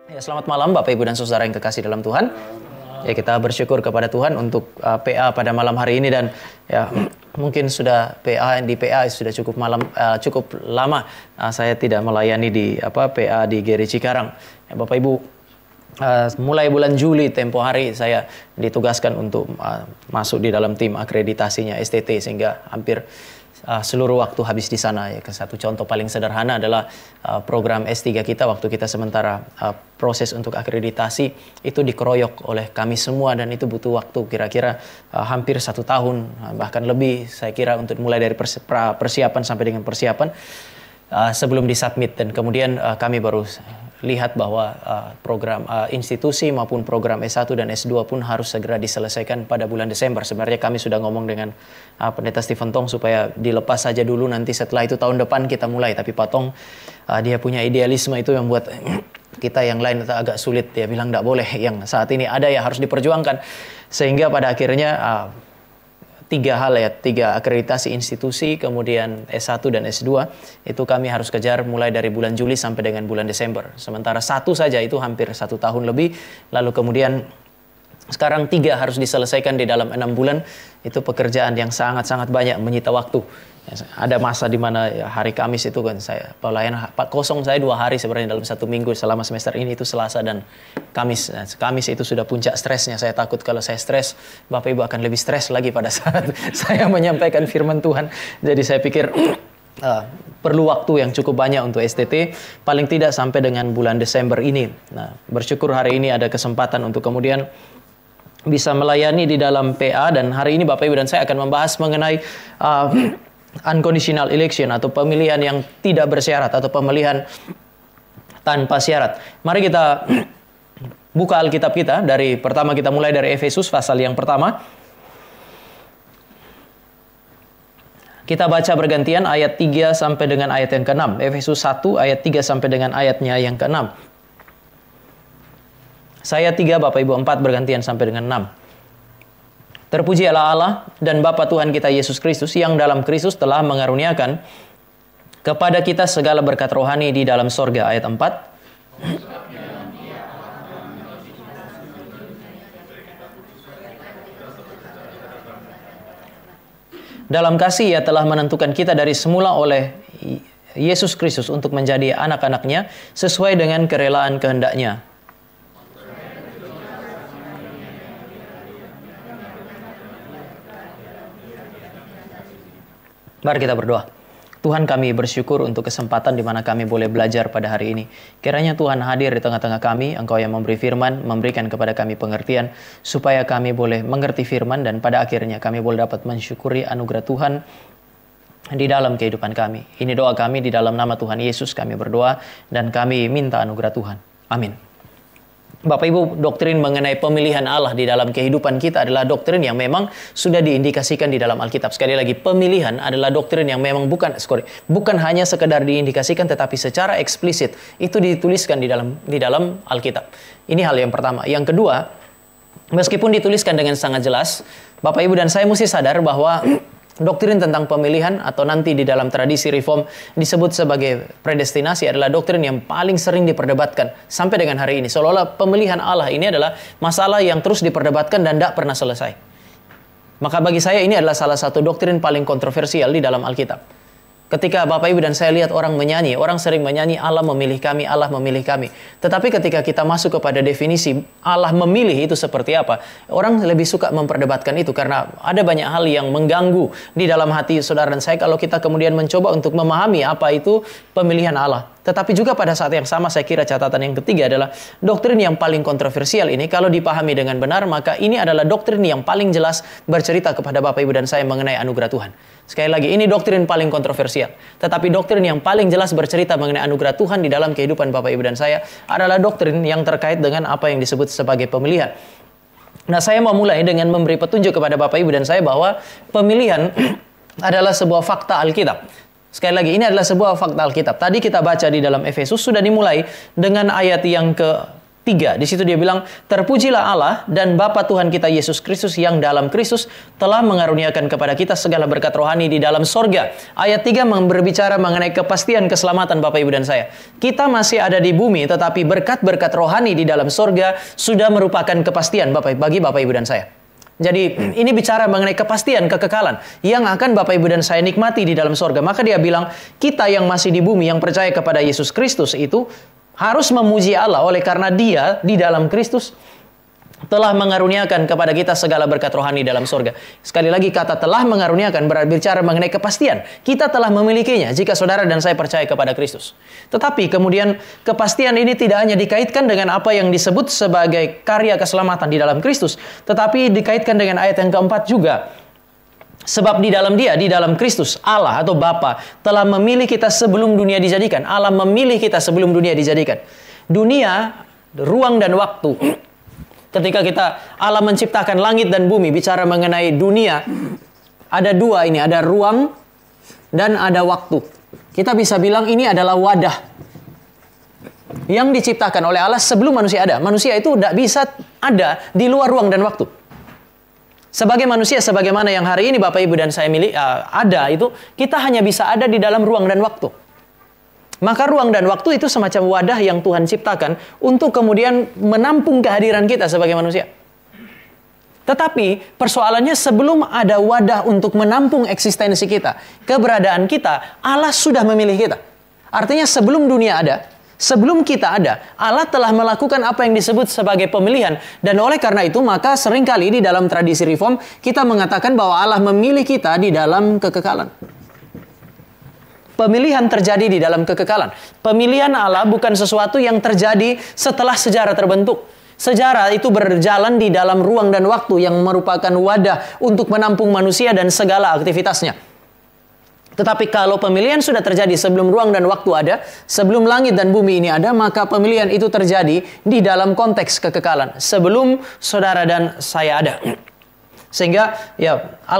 Ya, selamat malam Bapak Ibu dan Saudara yang kekasih dalam Tuhan. Ya, kita bersyukur kepada Tuhan untuk PA pada malam hari ini, dan ya mungkin sudah di PA sudah cukup lama saya tidak melayani di PA di GRI Cikarang. Ya, Bapak Ibu, mulai bulan Juli tempo hari saya ditugaskan untuk masuk di dalam tim akreditasinya STT, sehingga hampir seluruh waktu habis di sana. Ya, satu contoh paling sederhana adalah program S3 kita waktu kita sementara proses untuk akreditasi itu dikeroyok oleh kami semua, dan itu butuh waktu kira-kira hampir 1 tahun, bahkan lebih saya kira, untuk mulai dari persiapan sampai dengan persiapan sebelum disubmit, dan kemudian kami baru lihat bahwa program institusi maupun program S1 dan S2 pun harus segera diselesaikan pada bulan Desember. Sebenarnya kami sudah ngomong dengan Pendeta Stephen Tong supaya dilepas saja dulu, nanti setelah itu tahun depan kita mulai. Tapi Pak Tong dia punya idealisme itu yang buat kita yang lain agak sulit. Dia bilang tidak boleh, yang saat ini ada ya harus diperjuangkan. Sehingga pada akhirnya 3 akreditasi institusi, kemudian S1 dan S2 itu kami harus kejar mulai dari bulan Juli sampai dengan bulan Desember. Sementara 1 saja itu hampir 1 tahun lebih, lalu kemudian sekarang 3 harus diselesaikan di dalam 6 bulan. Itu pekerjaan yang sangat-sangat banyak, menyita waktu. Ada masa di mana hari Kamis itu kan saya pelayanan kosong, saya 2 hari sebenarnya dalam 1 minggu selama semester ini, itu Selasa dan Kamis. Kamis itu sudah puncak stresnya. Saya takut kalau saya stres, Bapak Ibu akan lebih stres lagi pada saat saya menyampaikan firman Tuhan. Jadi saya pikir perlu waktu yang cukup banyak untuk STT, paling tidak sampai dengan bulan Desember ini. Nah, bersyukur hari ini ada kesempatan untuk kemudian bisa melayani di dalam PA, dan hari ini Bapak Ibu dan saya akan membahas mengenai unconditional election atau pemilihan yang tidak bersyarat atau pemilihan tanpa syarat. Mari kita buka Alkitab kita dari pertama, kita mulai dari Efesus pasal yang pertama. Kita baca bergantian ayat 3 sampai dengan ayat yang ke-6. Efesus 1 ayat 3 sampai dengan ayatnya yang ke-6. Saya 3, Bapak Ibu 4, bergantian sampai dengan 6. Terpujilah Allah dan Bapa Tuhan kita Yesus Kristus, yang dalam Kristus telah mengaruniakan kepada kita segala berkat rohani di dalam sorga. Ayat 4. Dalam kasih Ia telah menentukan kita dari semula oleh Yesus Kristus untuk menjadi anak-anaknya sesuai dengan kerelaan kehendak-Nya. Mari kita berdoa. Tuhan, kami bersyukur untuk kesempatan di mana kami boleh belajar pada hari ini. Kiranya Tuhan hadir di tengah-tengah kami, Engkau yang memberi firman, memberikan kepada kami pengertian, supaya kami boleh mengerti firman, dan pada akhirnya kami boleh dapat mensyukuri anugerah Tuhan di dalam kehidupan kami. Ini doa kami di dalam nama Tuhan Yesus kami berdoa, dan kami minta anugerah Tuhan. Amin. Bapak Ibu, doktrin mengenai pemilihan Allah di dalam kehidupan kita adalah doktrin yang memang sudah diindikasikan di dalam Alkitab. Sekali lagi, pemilihan adalah doktrin yang memang bukan hanya sekedar diindikasikan, tetapi secara eksplisit itu dituliskan di dalam Alkitab. Ini hal yang pertama. Yang kedua, meskipun dituliskan dengan sangat jelas, Bapak Ibu dan saya mesti sadar bahwa doktrin tentang pemilihan, atau nanti di dalam tradisi reform disebut sebagai predestinasi, adalah doktrin yang paling sering diperdebatkan sampai dengan hari ini. Seolah-olah pemilihan Allah ini adalah masalah yang terus diperdebatkan dan tidak pernah selesai. Maka bagi saya ini adalah salah satu doktrin paling kontroversial di dalam Alkitab. Ketika Bapak Ibu dan saya lihat orang menyanyi, orang sering menyanyi Allah memilih kami, Allah memilih kami. Tetapi ketika kita masuk kepada definisi Allah memilih itu seperti apa, orang lebih suka memperdebatkan itu, karena ada banyak hal yang mengganggu di dalam hati saudara dan saya kalau kita kemudian mencoba untuk memahami apa itu pemilihan Allah. Tetapi juga pada saat yang sama, saya kira catatan yang ketiga adalah doktrin yang paling kontroversial ini, kalau dipahami dengan benar, maka ini adalah doktrin yang paling jelas bercerita kepada Bapak Ibu dan saya mengenai anugerah Tuhan. Sekali lagi, ini doktrin paling kontroversial. Tetapi doktrin yang paling jelas bercerita mengenai anugerah Tuhan di dalam kehidupan Bapak Ibu dan saya adalah doktrin yang terkait dengan apa yang disebut sebagai pemilihan. Nah, saya mau mulai dengan memberi petunjuk kepada Bapak Ibu dan saya bahwa pemilihan adalah sebuah fakta Alkitab. Sekali lagi, ini adalah sebuah fakta Alkitab. Tadi kita baca di dalam Efesus sudah dimulai dengan ayat yang ke-3 3. Di situ dia bilang, terpujilah Allah dan Bapa Tuhan kita Yesus Kristus yang dalam Kristus telah mengaruniakan kepada kita segala berkat rohani di dalam sorga. Ayat 3 berbicara mengenai kepastian keselamatan Bapak Ibu dan saya. Kita masih ada di bumi, tetapi berkat-berkat rohani di dalam sorga sudah merupakan kepastian bagi Bapak Ibu dan saya. Jadi ini bicara mengenai kepastian kekekalan yang akan Bapak Ibu dan saya nikmati di dalam sorga. Maka dia bilang, kita yang masih di bumi yang percaya kepada Yesus Kristus itu harus memuji Allah oleh karena Dia di dalam Kristus telah mengaruniakan kepada kita segala berkat rohani dalam surga. Sekali lagi kata telah mengaruniakan berbicara mengenai kepastian. Kita telah memilikinya jika saudara dan saya percaya kepada Kristus. Tetapi kemudian kepastian ini tidak hanya dikaitkan dengan apa yang disebut sebagai karya keselamatan di dalam Kristus, tetapi dikaitkan dengan ayat yang keempat juga. Sebab di dalam Dia, di dalam Kristus, Allah atau Bapa telah memilih kita sebelum dunia dijadikan. Allah memilih kita sebelum dunia dijadikan. Dunia, ruang dan waktu. Ketika Allah menciptakan langit dan bumi, bicara mengenai dunia, ada dua ini, ada ruang dan ada waktu. Kita bisa bilang ini adalah wadah yang diciptakan oleh Allah sebelum manusia ada. Manusia itu tidak bisa ada di luar ruang dan waktu. Sebagai manusia, sebagaimana yang hari ini Bapak Ibu dan saya ada itu, kita hanya bisa ada di dalam ruang dan waktu. Maka ruang dan waktu itu semacam wadah yang Tuhan ciptakan untuk kemudian menampung kehadiran kita sebagai manusia. Tetapi persoalannya sebelum ada wadah untuk menampung eksistensi kita, keberadaan kita, Allah sudah memilih kita. Artinya sebelum dunia ada, sebelum kita ada, Allah telah melakukan apa yang disebut sebagai pemilihan. Dan oleh karena itu, maka seringkali di dalam tradisi reform, kita mengatakan bahwa Allah memilih kita di dalam kekekalan. Pemilihan terjadi di dalam kekekalan. Pemilihan Allah bukan sesuatu yang terjadi setelah sejarah terbentuk. Sejarah itu berjalan di dalam ruang dan waktu yang merupakan wadah untuk menampung manusia dan segala aktivitasnya. Tetapi kalau pemilihan sudah terjadi sebelum ruang dan waktu ada, sebelum langit dan bumi ini ada, maka pemilihan itu terjadi di dalam konteks kekekalan. Sebelum saudara dan saya ada. Sehingga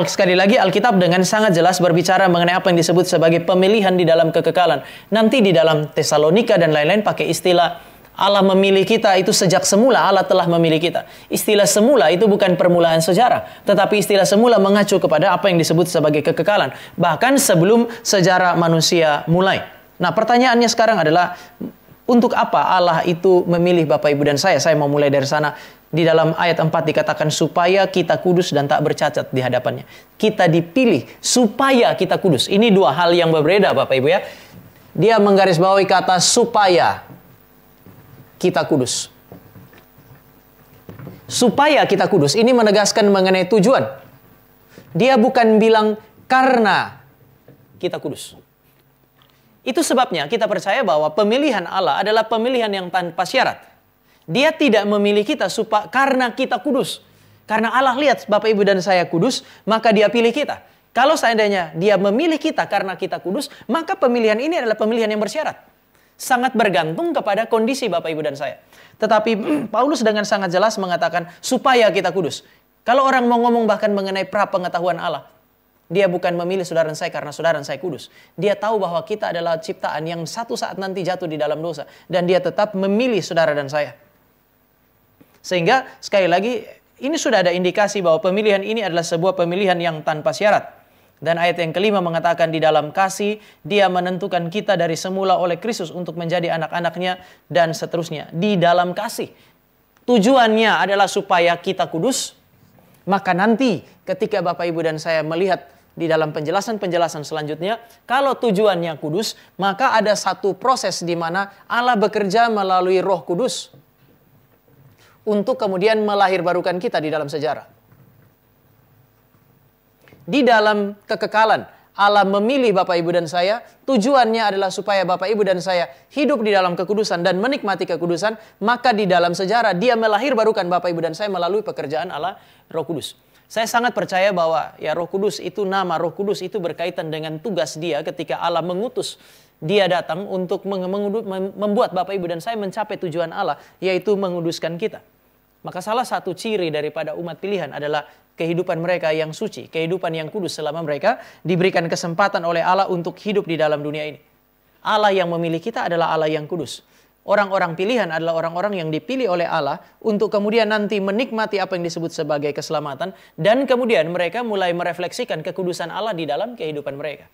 sekali lagi Alkitab dengan sangat jelas berbicara mengenai apa yang disebut sebagai pemilihan di dalam kekekalan. Nanti di dalam Tesalonika dan lain-lain pakai istilah Allah memilih kita itu sejak semula Allah telah memilih kita. Istilah semula itu bukan permulaan sejarah, tetapi istilah semula mengacu kepada apa yang disebut sebagai kekekalan. Bahkan sebelum sejarah manusia mulai. Nah, pertanyaannya sekarang adalah untuk apa Allah itu memilih Bapak Ibu dan saya? Saya mau mulai dari sana. Di dalam ayat 4 dikatakan supaya kita kudus dan tak bercacat di hadapannya. Kita dipilih supaya kita kudus. Ini dua hal yang berbeda Bapak Ibu ya. Dia menggarisbawahi kata supaya kita kudus. Supaya kita kudus. Ini menegaskan mengenai tujuan. Dia bukan bilang karena kita kudus. Itu sebabnya kita percaya bahwa pemilihan Allah adalah pemilihan yang tanpa syarat. Dia tidak memilih kita karena kita kudus. Karena Allah lihat Bapak Ibu dan saya kudus, maka Dia pilih kita. Kalau seandainya Dia memilih kita karena kita kudus, maka pemilihan ini adalah pemilihan yang bersyarat. Sangat bergantung kepada kondisi Bapak Ibu dan saya. Tetapi Paulus dengan sangat jelas mengatakan supaya kita kudus. Kalau orang mau ngomong bahkan mengenai pra-pengetahuan Allah, Dia bukan memilih saudara dan saya karena saudara dan saya kudus. Dia tahu bahwa kita adalah ciptaan yang satu saat nanti jatuh di dalam dosa. Dan Dia tetap memilih saudara dan saya. Sehingga sekali lagi ini sudah ada indikasi bahwa pemilihan ini adalah sebuah pemilihan yang tanpa syarat. Dan ayat yang kelima mengatakan di dalam kasih Dia menentukan kita dari semula oleh Kristus untuk menjadi anak-anaknya dan seterusnya. Di dalam kasih. Tujuannya adalah supaya kita kudus. Maka nanti ketika Bapak Ibu dan saya melihat di dalam penjelasan-penjelasan selanjutnya, kalau tujuannya kudus, maka ada satu proses di mana Allah bekerja melalui Roh Kudus untuk kemudian melahirbarukan kita di dalam sejarah. Di dalam kekekalan, Allah memilih Bapak Ibu dan saya, tujuannya adalah supaya Bapak Ibu dan saya hidup di dalam kekudusan dan menikmati kekudusan, maka di dalam sejarah Dia melahirbarukan Bapak Ibu dan saya melalui pekerjaan Allah Roh Kudus. Saya sangat percaya bahwa Roh Kudus itu, nama Roh Kudus itu berkaitan dengan tugas Dia ketika Allah mengutus Dia datang untuk membuat Bapak Ibu dan saya mencapai tujuan Allah, yaitu menguduskan kita. Maka salah satu ciri daripada umat pilihan adalah kehidupan mereka yang suci, kehidupan yang kudus selama mereka diberikan kesempatan oleh Allah untuk hidup di dalam dunia ini. Allah yang memilih kita adalah Allah yang kudus. orang-orang pilihan adalah orang-orang yang dipilih oleh Allah untuk kemudian nanti menikmati apa yang disebut sebagai keselamatan, dan kemudian mereka mulai merefleksikan kekudusan Allah di dalam kehidupan mereka.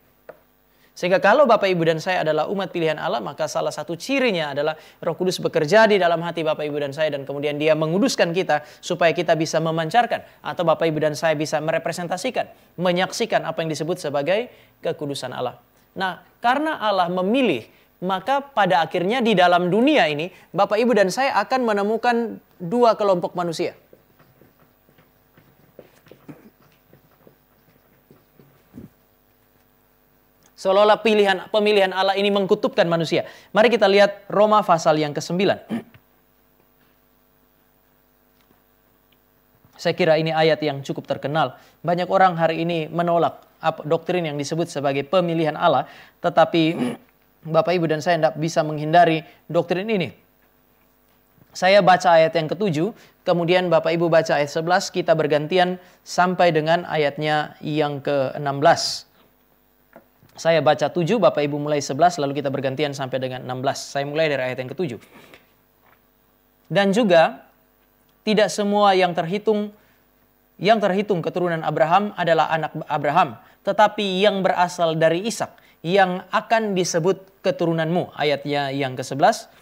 Sehingga kalau Bapak Ibu dan saya adalah umat pilihan Allah, maka salah satu cirinya adalah Roh Kudus bekerja di dalam hati Bapak Ibu dan saya, dan kemudian Dia menguduskan kita supaya kita bisa memancarkan, atau Bapak Ibu dan saya bisa merepresentasikan, menyaksikan apa yang disebut sebagai kekudusan Allah. Nah, karena Allah memilih, maka pada akhirnya di dalam dunia ini Bapak Ibu dan saya akan menemukan dua kelompok manusia. Seolah-olah pemilihan Allah ini mengkutubkan manusia. Mari kita lihat Roma pasal yang ke-9. Saya kira ini ayat yang cukup terkenal. Banyak orang hari ini menolak doktrin yang disebut sebagai pemilihan Allah. Tetapi Bapak Ibu dan saya tidak bisa menghindari doktrin ini. Saya baca ayat yang ke-7. Kemudian Bapak Ibu baca ayat 11. Kita bergantian sampai dengan ayatnya yang ke-16. Saya baca 7, Bapak Ibu mulai 11, lalu kita bergantian sampai dengan 16. Saya mulai dari ayat yang ke-7. Dan juga, tidak semua yang terhitung keturunan Abraham adalah anak Abraham, tetapi yang berasal dari Ishak, yang akan disebut keturunanmu. Ayatnya yang ke-11.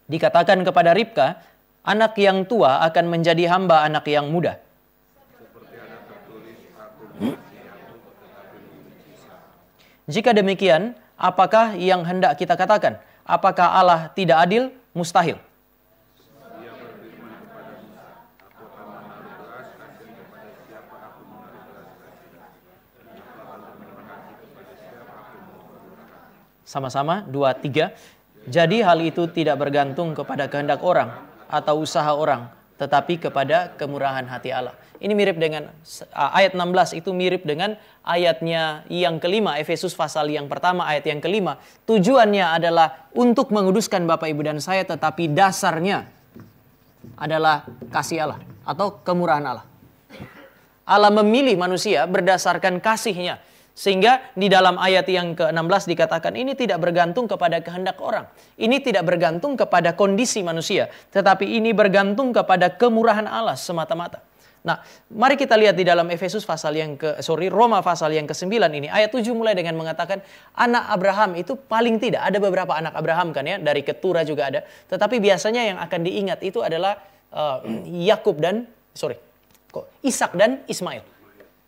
Dikatakan kepada Ribka, anak yang tua akan menjadi hamba anak yang muda. Jika demikian, apakah yang hendak kita katakan? Apakah Allah tidak adil? Mustahil. Sama-sama, 2, 3. Jadi hal itu tidak bergantung kepada kehendak orang atau usaha orang, tetapi kepada kemurahan hati Allah. Ini mirip dengan ayat 16, itu mirip dengan ayatnya yang kelima, Efesus pasal yang pertama ayat yang kelima. Tujuannya adalah untuk menguduskan Bapak Ibu dan saya, tetapi dasarnya adalah kasih Allah atau kemurahan Allah. Allah memilih manusia berdasarkan kasih-Nya. Sehingga di dalam ayat yang ke-16 dikatakan ini tidak bergantung kepada kehendak orang. Ini tidak bergantung kepada kondisi manusia. Tetapi ini bergantung kepada kemurahan Allah semata-mata. Nah, mari kita lihat di dalam Roma pasal yang ke-9 ini. Ayat 7 mulai dengan mengatakan anak Abraham itu paling tidak. Ada beberapa anak Abraham kan ya. Dari Ketura juga ada. Tetapi biasanya yang akan diingat itu adalah Ishak dan Ismail.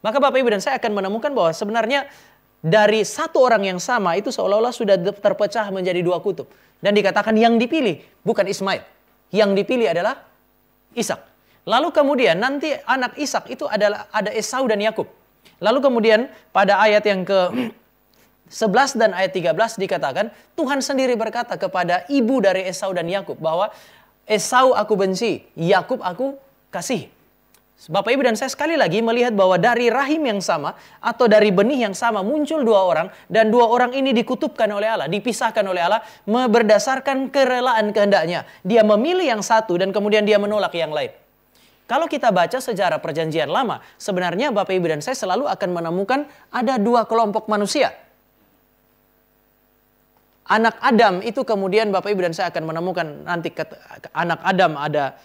Maka Bapak Ibu dan saya akan menemukan bahwa sebenarnya dari satu orang yang sama itu seolah-olah sudah terpecah menjadi dua kutub. Dan dikatakan yang dipilih bukan Ismail. Yang dipilih adalah Ishak. Lalu kemudian nanti anak Ishak itu ada Esau dan Yakub. Lalu kemudian pada ayat yang ke-11 dan ayat 13 dikatakan Tuhan sendiri berkata kepada ibu dari Esau dan Yakub bahwa Esau aku benci, Yakub aku kasih. Bapak Ibu dan saya sekali lagi melihat bahwa dari rahim yang sama atau dari benih yang sama muncul dua orang, dan dua orang ini dikutubkan oleh Allah, dipisahkan oleh Allah berdasarkan kerelaan kehendaknya. Dia memilih yang satu dan kemudian dia menolak yang lain. Kalau kita baca sejarah perjanjian lama, sebenarnya Bapak Ibu dan saya selalu akan menemukan ada dua kelompok manusia. Anak Adam itu kemudian Bapak Ibu dan saya akan menemukan nanti anak Adam ada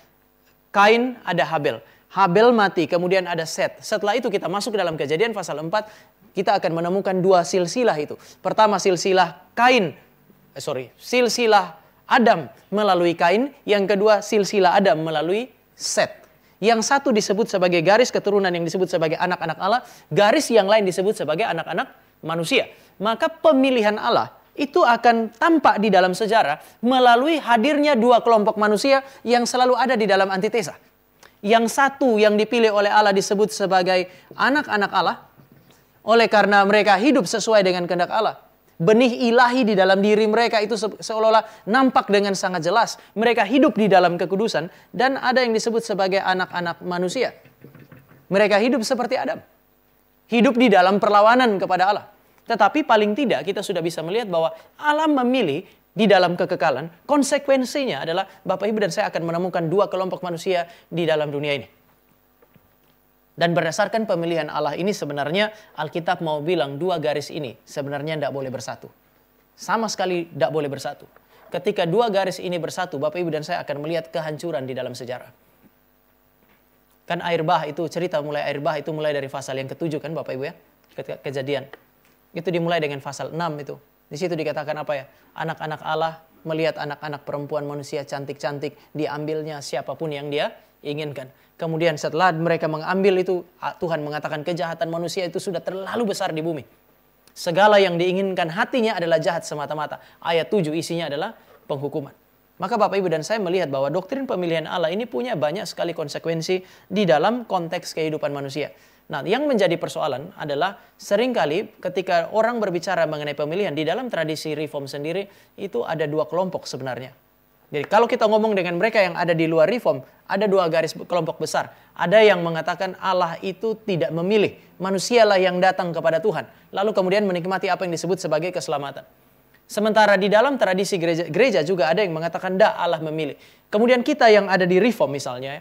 Kain, ada Habel. Habel mati, kemudian ada Set. Setelah itu kita masuk ke dalam Kejadian pasal 4, kita akan menemukan dua silsilah itu. Pertama silsilah silsilah Adam melalui Kain, yang kedua silsilah Adam melalui Set. Yang satu disebut sebagai garis keturunan yang disebut sebagai anak-anak Allah, garis yang lain disebut sebagai anak-anak manusia. Maka pemilihan Allah itu akan tampak di dalam sejarah melalui hadirnya dua kelompok manusia yang selalu ada di dalam antitesa. Yang satu yang dipilih oleh Allah disebut sebagai anak-anak Allah oleh karena mereka hidup sesuai dengan kehendak Allah. Benih ilahi di dalam diri mereka itu seolah-olah nampak dengan sangat jelas. Mereka hidup di dalam kekudusan, dan ada yang disebut sebagai anak-anak manusia. Mereka hidup seperti Adam. Hidup di dalam perlawanan kepada Allah. Tetapi paling tidak kita sudah bisa melihat bahwa Allah memilih di dalam kekekalan, konsekuensinya adalah Bapak Ibu dan saya akan menemukan dua kelompok manusia di dalam dunia ini. Dan berdasarkan pemilihan Allah ini sebenarnya Alkitab mau bilang dua garis ini sebenarnya tidak boleh bersatu. Sama sekali tidak boleh bersatu. Ketika dua garis ini bersatu, Bapak Ibu dan saya akan melihat kehancuran di dalam sejarah. Kan air bah itu, cerita mulai air bah itu mulai dari pasal yang ke-7 kan Bapak Ibu ya. Kejadian. Itu dimulai dengan pasal 6 itu. Di situ dikatakan apa ya? Anak-anak Allah melihat anak-anak perempuan manusia cantik-cantik, diambilnya siapapun yang dia inginkan. Kemudian setelah mereka mengambil itu, Tuhan mengatakan kejahatan manusia itu sudah terlalu besar di bumi. Segala yang diinginkan hatinya adalah jahat semata-mata. Ayat 7 isinya adalah penghukuman. Maka Bapak Ibu dan saya melihat bahwa doktrin pemilihan Allah ini punya banyak sekali konsekuensi di dalam konteks kehidupan manusia. Nah, yang menjadi persoalan adalah seringkali ketika orang berbicara mengenai pemilihan di dalam tradisi Reform sendiri, itu ada dua kelompok sebenarnya. Jadi kalau kita ngomong dengan mereka yang ada di luar Reform, ada dua garis kelompok besar. Ada yang mengatakan Allah itu tidak memilih, manusialah yang datang kepada Tuhan, lalu kemudian menikmati apa yang disebut sebagai keselamatan. Sementara di dalam tradisi gereja juga ada yang mengatakan dah Allah memilih. Kemudian kita yang ada di Reform misalnya,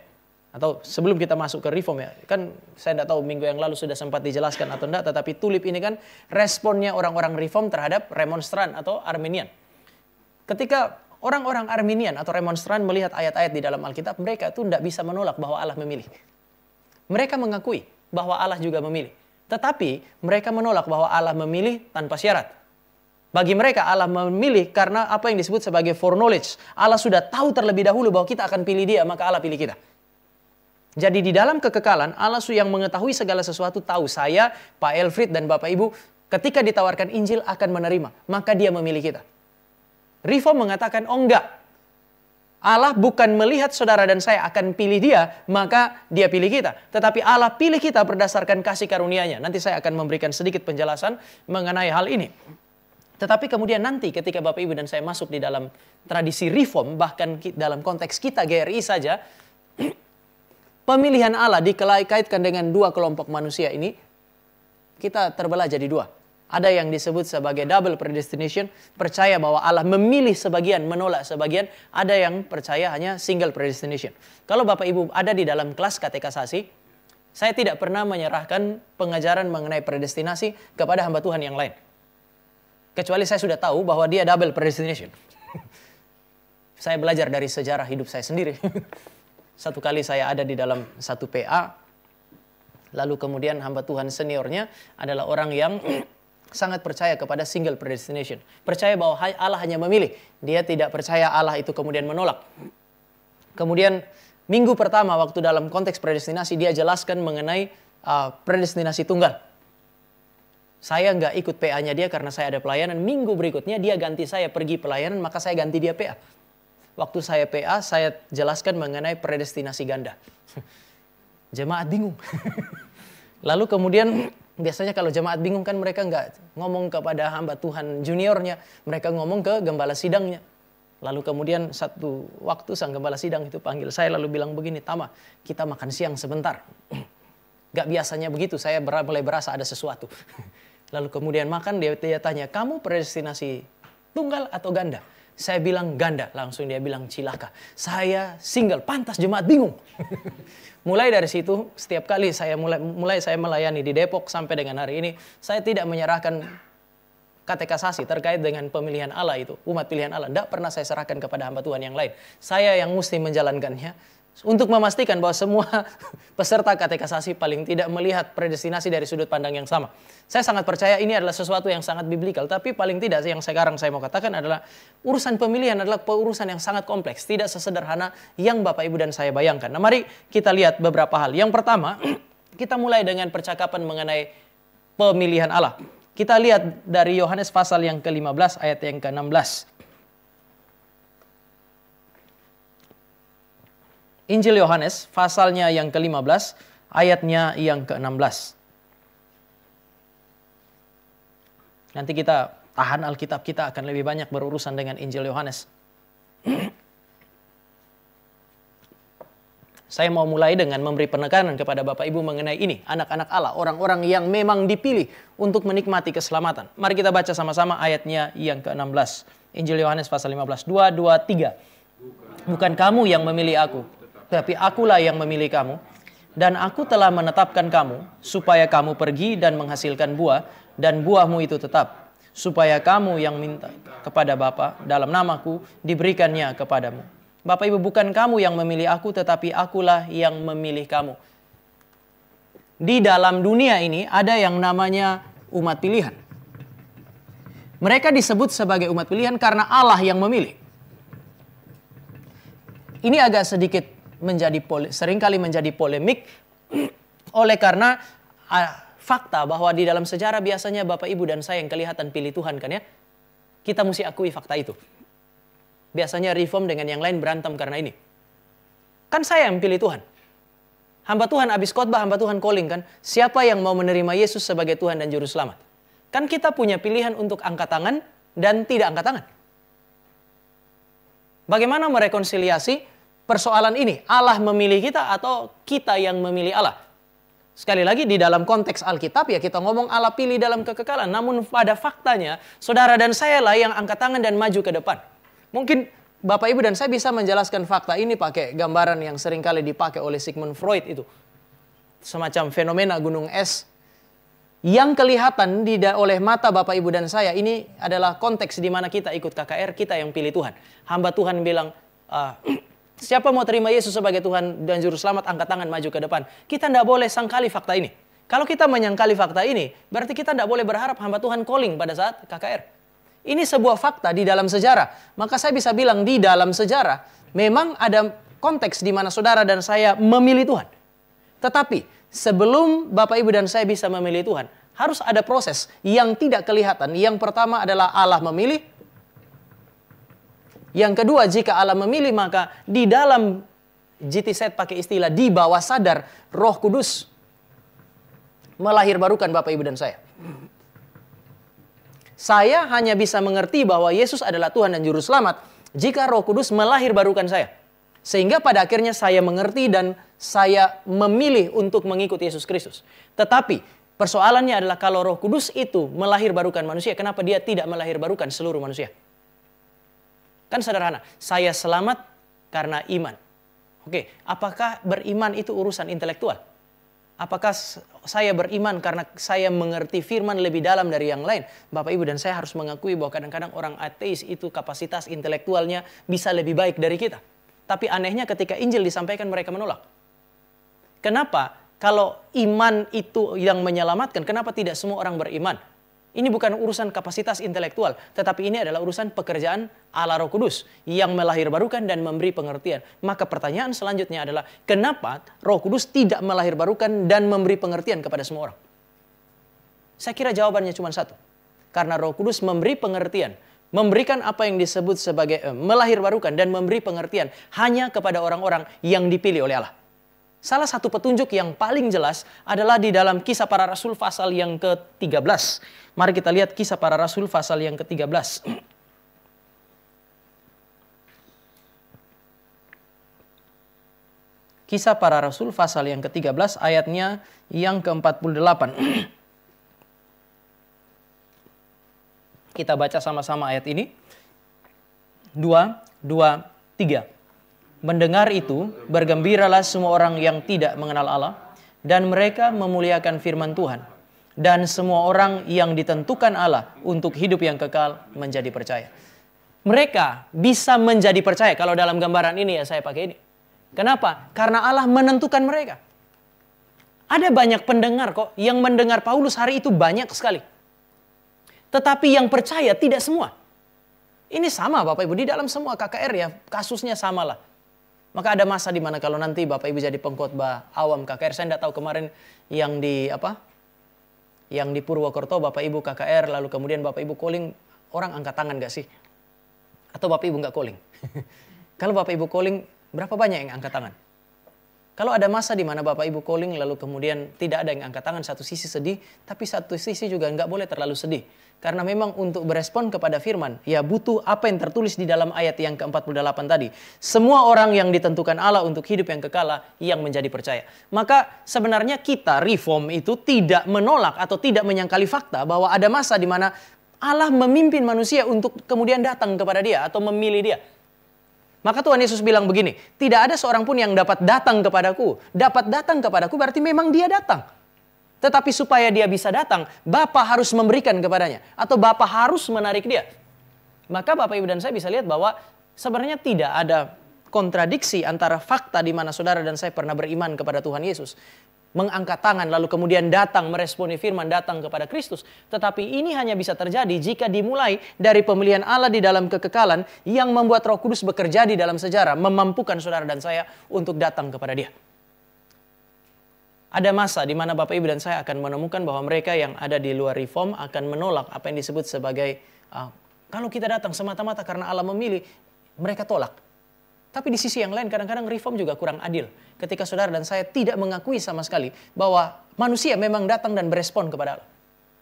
atau sebelum kita masuk ke Reform ya, kan saya tidak tahu minggu yang lalu sudah sempat dijelaskan atau tidak, tetapi tulip ini kan responnya orang-orang Reform terhadap Remonstran atau Arminian. Ketika orang-orang Arminian atau Remonstran melihat ayat-ayat di dalam Alkitab, mereka itu tidak bisa menolak bahwa Allah memilih. Mereka mengakui bahwa Allah juga memilih. Tetapi mereka menolak bahwa Allah memilih tanpa syarat. Bagi mereka Allah memilih karena apa yang disebut sebagai foreknowledge. Allah sudah tahu terlebih dahulu bahwa kita akan pilih dia, maka Allah pilih kita. Jadi di dalam kekekalan, Allah yang mengetahui segala sesuatu tahu saya, Pak Elfrid dan Bapak Ibu, ketika ditawarkan Injil akan menerima. Maka dia memilih kita. Reform mengatakan, oh enggak. Allah bukan melihat saudara dan saya akan pilih dia, maka dia pilih kita. Tetapi Allah pilih kita berdasarkan kasih karunia-Nya. Nanti saya akan memberikan sedikit penjelasan mengenai hal ini. Tetapi kemudian nanti ketika Bapak Ibu dan saya masuk di dalam tradisi Reform, bahkan dalam konteks kita GRI saja, pemilihan Allah dikaitkan dengan dua kelompok manusia ini, kita terbelah jadi dua. Ada yang disebut sebagai double predestination, percaya bahwa Allah memilih sebagian, menolak sebagian. Ada yang percaya hanya single predestination. Kalau Bapak Ibu ada di dalam kelas katekisasi, saya tidak pernah menyerahkan pengajaran mengenai predestinasi kepada hamba Tuhan yang lain. Kecuali saya sudah tahu bahwa dia double predestination. Saya belajar dari sejarah hidup saya sendiri. Satu kali saya ada di dalam satu PA, lalu kemudian hamba Tuhan seniornya adalah orang yang sangat percaya kepada single predestination. Percaya bahwa Allah hanya memilih. Dia tidak percaya Allah itu kemudian menolak. Kemudian minggu pertama waktu dalam konteks predestinasi dia jelaskan mengenai predestinasi tunggal. Saya nggak ikut PA-nya dia karena saya ada pelayanan. Minggu berikutnya dia ganti saya pergi pelayanan, maka saya ganti dia PA. Waktu saya PA, saya jelaskan mengenai predestinasi ganda. Jemaat bingung. Lalu kemudian biasanya kalau jemaat bingung kan mereka nggak ngomong kepada hamba Tuhan juniornya. Mereka ngomong ke gembala sidangnya. Lalu kemudian satu waktu sang gembala sidang itu panggil saya lalu bilang begini, Tama, kita makan siang sebentar. Gak biasanya begitu, saya mulai berasa ada sesuatu. Lalu kemudian makan, dia tanya, kamu predestinasi tunggal atau ganda? Saya bilang ganda, langsung dia bilang cilaka. Saya single, pantas jemaat bingung. Mulai dari situ, setiap kali saya mulai saya melayani di Depok sampai dengan hari ini, saya tidak menyerahkan katekisasi terkait dengan pemilihan Allah itu, umat pilihan Allah. Tidak pernah saya serahkan kepada hamba Tuhan yang lain. Saya yang mesti menjalankannya. Untuk memastikan bahwa semua peserta katekisasi paling tidak melihat predestinasi dari sudut pandang yang sama. Saya sangat percaya ini adalah sesuatu yang sangat biblikal. Tapi paling tidak yang sekarang saya mau katakan adalah urusan pemilihan adalah urusan yang sangat kompleks. Tidak sesederhana yang Bapak Ibu dan saya bayangkan. Nah mari kita lihat beberapa hal. Yang pertama, kita mulai dengan percakapan mengenai pemilihan Allah. Kita lihat dari Yohanes pasal yang ke-15 ayat yang ke-16. Injil Yohanes, pasalnya yang ke-15, ayatnya yang ke-16. Nanti kita tahan Alkitab, kita akan lebih banyak berurusan dengan Injil Yohanes. Saya mau mulai dengan memberi penekanan kepada Bapak Ibu mengenai ini, anak-anak Allah, orang-orang yang memang dipilih untuk menikmati keselamatan. Mari kita baca sama-sama ayatnya yang ke-16. Injil Yohanes pasal 15. 2, 2, 3. Bukan kamu yang memilih aku, tapi akulah yang memilih kamu. Dan aku telah menetapkan kamu, supaya kamu pergi dan menghasilkan buah, dan buahmu itu tetap. Supaya kamu yang minta kepada Bapa dalam namaku, diberikannya kepadamu. Bapak Ibu, bukan kamu yang memilih aku, tetapi akulah yang memilih kamu. Di dalam dunia ini ada yang namanya umat pilihan. Mereka disebut sebagai umat pilihan karena Allah yang memilih. Ini agak sedikit seringkali menjadi polemik oleh karena fakta bahwa di dalam sejarah biasanya Bapak Ibu dan saya yang kelihatan pilih Tuhan kan ya. Kita mesti akui fakta itu. Biasanya reform dengan yang lain berantem karena ini. Kan saya yang pilih Tuhan. Hamba Tuhan habis khotbah, hamba Tuhan calling kan. Siapa yang mau menerima Yesus sebagai Tuhan dan Juru Selamat? Kan kita punya pilihan untuk angkat tangan dan tidak angkat tangan. Bagaimana merekonsiliasi persoalan ini? Allah memilih kita atau kita yang memilih Allah? Sekali lagi di dalam konteks Alkitab ya kita ngomong Allah pilih dalam kekekalan. Namun pada faktanya saudara dan saya lah yang angkat tangan dan maju ke depan. Mungkin Bapak Ibu dan saya bisa menjelaskan fakta ini pakai gambaran yang seringkali dipakai oleh Sigmund Freud itu. Semacam fenomena gunung es yang kelihatan oleh mata Bapak Ibu dan saya. Ini adalah konteks di mana kita ikut KKR, kita yang pilih Tuhan. Hamba Tuhan bilang, siapa mau terima Yesus sebagai Tuhan dan Juru Selamat, angkat tangan maju ke depan. Kita tidak boleh sangkali fakta ini. Kalau kita menyangkali fakta ini, berarti kita tidak boleh berharap hamba Tuhan calling pada saat KKR. Ini sebuah fakta di dalam sejarah. Maka saya bisa bilang di dalam sejarah, memang ada konteks di mana saudara dan saya memilih Tuhan. Tetapi sebelum Bapak Ibu dan saya bisa memilih Tuhan, harus ada proses yang tidak kelihatan. Yang pertama adalah Allah memilih. Yang kedua, jika Allah memilih, maka di dalam GTZ pakai istilah di bawah sadar Roh Kudus melahirbarukan Bapak Ibu dan saya. Saya hanya bisa mengerti bahwa Yesus adalah Tuhan dan Juru Selamat jika Roh Kudus melahirbarukan saya. Sehingga pada akhirnya saya mengerti dan saya memilih untuk mengikuti Yesus Kristus. Tetapi persoalannya adalah kalau Roh Kudus itu melahirbarukan manusia, kenapa dia tidak melahirbarukan seluruh manusia? Kan sederhana, saya selamat karena iman. Oke, apakah beriman itu urusan intelektual? Apakah saya beriman karena saya mengerti firman lebih dalam dari yang lain? Bapak Ibu dan saya harus mengakui bahwa kadang-kadang orang ateis itu kapasitas intelektualnya bisa lebih baik dari kita. Tapi anehnya ketika Injil disampaikan mereka menolak. Kenapa? Kalau iman itu yang menyelamatkan, kenapa tidak semua orang beriman? Ini bukan urusan kapasitas intelektual, tetapi ini adalah urusan pekerjaan Allah Roh Kudus yang melahirbarukan dan memberi pengertian. Maka pertanyaan selanjutnya adalah, kenapa Roh Kudus tidak melahirbarukan dan memberi pengertian kepada semua orang? Saya kira jawabannya cuma satu. Karena Roh Kudus memberi pengertian, memberikan apa yang disebut sebagai melahirbarukan dan memberi pengertian hanya kepada orang-orang yang dipilih oleh Allah. Salah satu petunjuk yang paling jelas adalah di dalam Kisah Para Rasul pasal yang ke-13. Mari kita lihat Kisah Para Rasul pasal yang ke-13. Kisah Para Rasul pasal yang ke-13 ayatnya yang ke-48. Kita baca sama-sama ayat ini. 2, 2, 3. Mendengar itu, bergembiralah semua orang yang tidak mengenal Allah, dan mereka memuliakan firman Tuhan. Dan semua orang yang ditentukan Allah untuk hidup yang kekal menjadi percaya. Mereka bisa menjadi percaya, kalau dalam gambaran ini ya saya pakai ini. Kenapa? Karena Allah menentukan mereka. Ada banyak pendengar kok, yang mendengar Paulus hari itu banyak sekali. Tetapi yang percaya tidak semua. Ini sama Bapak Ibu, di dalam semua KKR ya, kasusnya sama lah. Maka ada masa di mana kalau nanti Bapak Ibu jadi pengkhotbah awam KKR, saya tidak tahu kemarin yang di yang di Purwokerto Bapak Ibu KKR, lalu kemudian Bapak Ibu calling, orang angkat tangan gak sih? Atau Bapak Ibu nggak calling? Kalau Bapak Ibu calling, berapa banyak yang angkat tangan? Kalau ada masa di mana Bapak Ibu calling lalu kemudian tidak ada yang angkat tangan, satu sisi sedih, tapi satu sisi juga nggak boleh terlalu sedih. Karena memang untuk berespon kepada firman, ya butuh apa yang tertulis di dalam ayat yang ke-48 tadi. Semua orang yang ditentukan Allah untuk hidup yang kekal yang menjadi percaya. Maka sebenarnya kita reform itu tidak menolak atau tidak menyangkali fakta bahwa ada masa di mana Allah memimpin manusia untuk kemudian datang kepada dia atau memilih dia. Maka Tuhan Yesus bilang begini, tidak ada seorang pun yang dapat datang kepadaku. Dapat datang kepadaku berarti memang dia datang. Tetapi supaya dia bisa datang, Bapa harus memberikan kepadanya. Atau Bapa harus menarik dia. Maka Bapak Ibu dan saya bisa lihat bahwa sebenarnya tidak ada kontradiksi antara fakta di mana saudara dan saya pernah beriman kepada Tuhan Yesus. Mengangkat tangan lalu kemudian datang meresponi firman, datang kepada Kristus. Tetapi ini hanya bisa terjadi jika dimulai dari pemilihan Allah di dalam kekekalan yang membuat Roh Kudus bekerja di dalam sejarah, memampukan saudara dan saya untuk datang kepada dia. Ada masa di mana Bapak Ibu dan saya akan menemukan bahwa mereka yang ada di luar reform akan menolak apa yang disebut sebagai kalau kita datang semata-mata karena Allah memilih, mereka tolak. Tapi di sisi yang lain kadang-kadang reform juga kurang adil. Ketika saudara dan saya tidak mengakui sama sekali bahwa manusia memang datang dan berespon kepada Allah.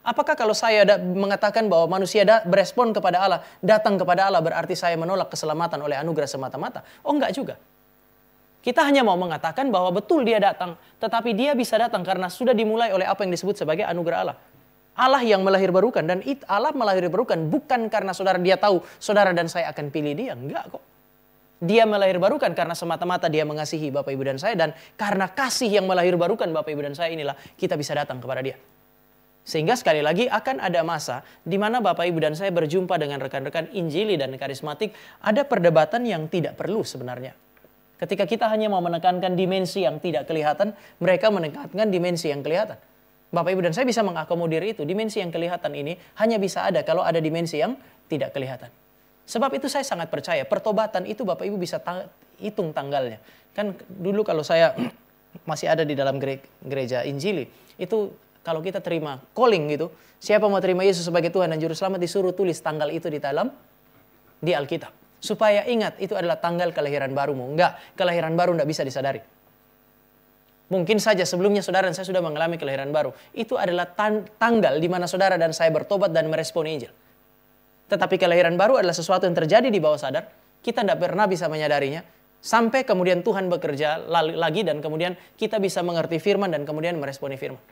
Apakah kalau saya mengatakan bahwa manusia berespon kepada Allah, datang kepada Allah berarti saya menolak keselamatan oleh anugerah semata-mata? Oh enggak juga. Kita hanya mau mengatakan bahwa betul dia datang, tetapi dia bisa datang karena sudah dimulai oleh apa yang disebut sebagai anugerah Allah. Allah yang melahirbarukan, dan Allah melahirbarukan bukan karena saudara dia tahu saudara dan saya akan pilih dia, enggak kok. Dia melahirbarukan karena semata-mata dia mengasihi Bapak Ibu dan saya, dan karena kasih yang melahirbarukan Bapak Ibu dan saya inilah kita bisa datang kepada dia. Sehingga sekali lagi akan ada masa di mana Bapak Ibu dan saya berjumpa dengan rekan-rekan Injili dan karismatik, ada perdebatan yang tidak perlu sebenarnya. Ketika kita hanya mau menekankan dimensi yang tidak kelihatan, mereka menekankan dimensi yang kelihatan. Bapak Ibu dan saya bisa mengakomodir itu. Dimensi yang kelihatan ini hanya bisa ada kalau ada dimensi yang tidak kelihatan. Sebab itu saya sangat percaya, pertobatan itu Bapak Ibu bisa hitung tanggalnya. Kan dulu kalau saya masih ada di dalam gereja Injili, itu kalau kita terima calling gitu, siapa mau terima Yesus sebagai Tuhan dan Juru Selamat disuruh tulis tanggal itu di Alkitab. Supaya ingat itu adalah tanggal kelahiran barumu. Enggak, kelahiran baru enggak bisa disadari. Mungkin saja sebelumnya saudara dan saya sudah mengalami kelahiran baru. Itu adalah tanggal di mana saudara dan saya bertobat dan meresponi Injil. Tetapi kelahiran baru adalah sesuatu yang terjadi di bawah sadar. Kita tidak pernah bisa menyadarinya. Sampai kemudian Tuhan bekerja lagi dan kemudian kita bisa mengerti firman dan kemudian meresponi firman.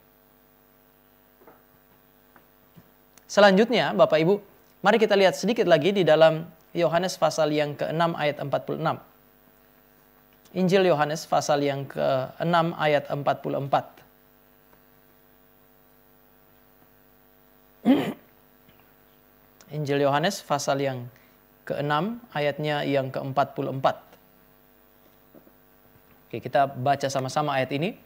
Selanjutnya Bapak Ibu, mari kita lihat sedikit lagi di dalam Yohanes pasal yang ke-6 ayat 46. Injil Yohanes pasal yang ke-6 ayat 44. Injil Yohanes pasal yang ke-6 ayatnya yang ke-44. Oke, kita baca sama-sama ayat ini.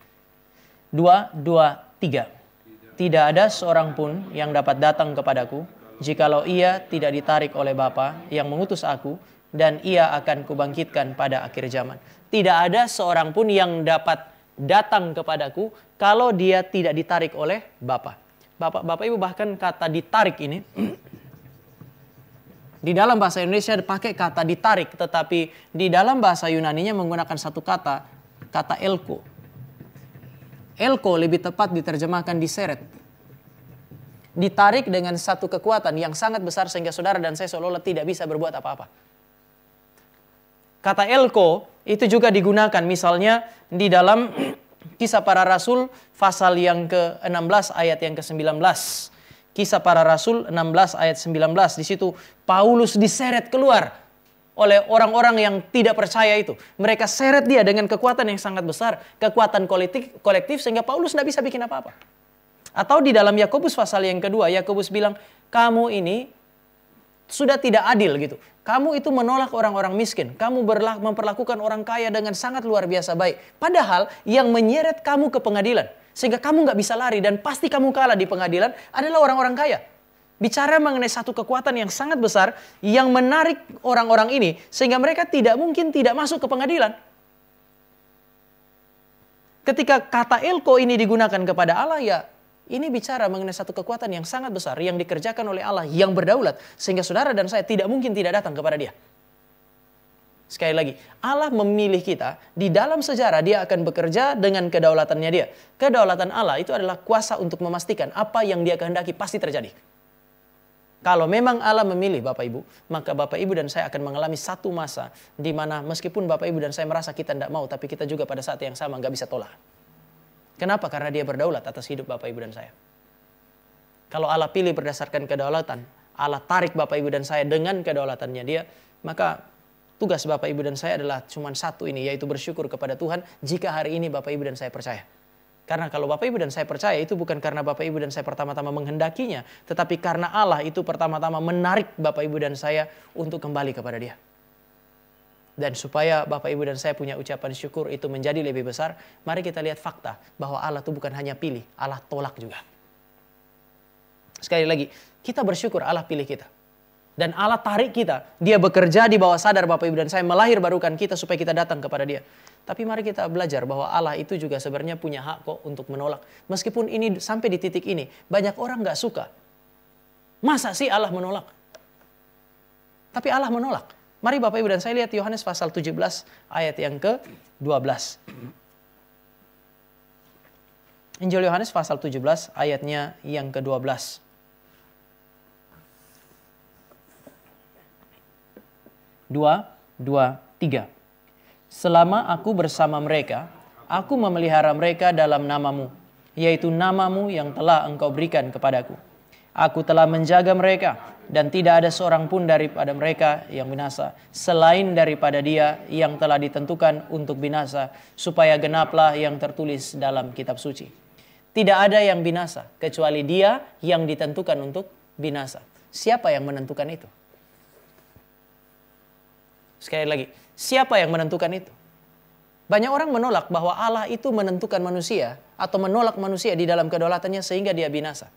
2, 3. Tidak ada seorang pun yang dapat datang kepadaku jikalau ia tidak ditarik oleh Bapa yang mengutus aku, dan ia akan kubangkitkan pada akhir zaman. Tidak ada seorang pun yang dapat datang kepadaku kalau dia tidak ditarik oleh Bapa. Bapak Ibu, bahkan kata ditarik ini di dalam bahasa Indonesia dipakai kata ditarik, tetapi di dalam bahasa Yunaninya menggunakan satu kata elko. Elko lebih tepat diterjemahkan diseret. Ditarik dengan satu kekuatan yang sangat besar sehingga saudara dan saya seolah-olah tidak bisa berbuat apa-apa. Kata elko itu juga digunakan misalnya di dalam Kisah Para Rasul pasal yang ke-16 ayat yang ke-19. Kisah Para Rasul 16 ayat 19. Di situ Paulus diseret keluar oleh orang-orang yang tidak percaya itu. Mereka seret dia dengan kekuatan yang sangat besar. Kekuatan kolektif sehingga Paulus tidak bisa bikin apa-apa. Atau di dalam Yakobus pasal yang kedua, Yakobus bilang, kamu ini sudah tidak adil gitu. Kamu itu menolak orang-orang miskin. Kamu memperlakukan orang kaya dengan sangat luar biasa baik. Padahal yang menyeret kamu ke pengadilan, sehingga kamu nggak bisa lari dan pasti kamu kalah di pengadilan adalah orang-orang kaya. Bicara mengenai satu kekuatan yang sangat besar yang menarik orang-orang ini sehingga mereka tidak mungkin tidak masuk ke pengadilan. Ketika kata elko ini digunakan kepada Allah, ya ini bicara mengenai satu kekuatan yang sangat besar yang dikerjakan oleh Allah yang berdaulat sehingga saudara dan saya tidak mungkin tidak datang kepada dia. Sekali lagi, Allah memilih kita, di dalam sejarah dia akan bekerja dengan kedaulatannya dia. Kedaulatan Allah itu adalah kuasa untuk memastikan apa yang dia kehendaki pasti terjadi. Kalau memang Allah memilih Bapak Ibu, maka Bapak Ibu dan saya akan mengalami satu masa di mana meskipun Bapak Ibu dan saya merasa kita tidak mau, tapi kita juga pada saat yang sama nggak bisa tolak. Kenapa? Karena dia berdaulat atas hidup Bapak Ibu dan saya. Kalau Allah pilih berdasarkan kedaulatan, Allah tarik Bapak Ibu dan saya dengan kedaulatannya Dia, maka tugas Bapak Ibu dan saya adalah cuma satu ini, yaitu bersyukur kepada Tuhan jika hari ini Bapak Ibu dan saya percaya. Karena kalau Bapak Ibu dan saya percaya, itu bukan karena Bapak Ibu dan saya pertama-tama menghendakinya, tetapi karena Allah itu pertama-tama menarik Bapak Ibu dan saya untuk kembali kepada Dia. Dan supaya Bapak Ibu dan saya punya ucapan syukur itu menjadi lebih besar, mari kita lihat fakta bahwa Allah itu bukan hanya pilih, Allah tolak juga. Sekali lagi, kita bersyukur Allah pilih kita. Dan Allah tarik kita, Dia bekerja di bawah sadar Bapak Ibu dan saya, melahir barukan kita supaya kita datang kepada Dia. Tapi mari kita belajar bahwa Allah itu juga sebenarnya punya hak kok untuk menolak. Meskipun ini sampai di titik ini, banyak orang gak suka. Masa sih Allah menolak? Tapi Allah menolak. Mari Bapak Ibu dan saya lihat Yohanes pasal 17 ayat yang ke-12. Injil Yohanes pasal 17 ayatnya yang ke-12. 2:3. Selama aku bersama mereka, aku memelihara mereka dalam namamu, yaitu namamu yang telah engkau berikan kepadaku. Aku telah menjaga mereka, dan tidak ada seorang pun daripada mereka yang binasa, selain daripada dia yang telah ditentukan untuk binasa, supaya genaplah yang tertulis dalam kitab suci. Tidak ada yang binasa, kecuali dia yang ditentukan untuk binasa. Siapa yang menentukan itu? Sekali lagi, siapa yang menentukan itu? Banyak orang menolak bahwa Allah itu menentukan manusia, atau menolak manusia di dalam kedaulatannya sehingga dia binasa.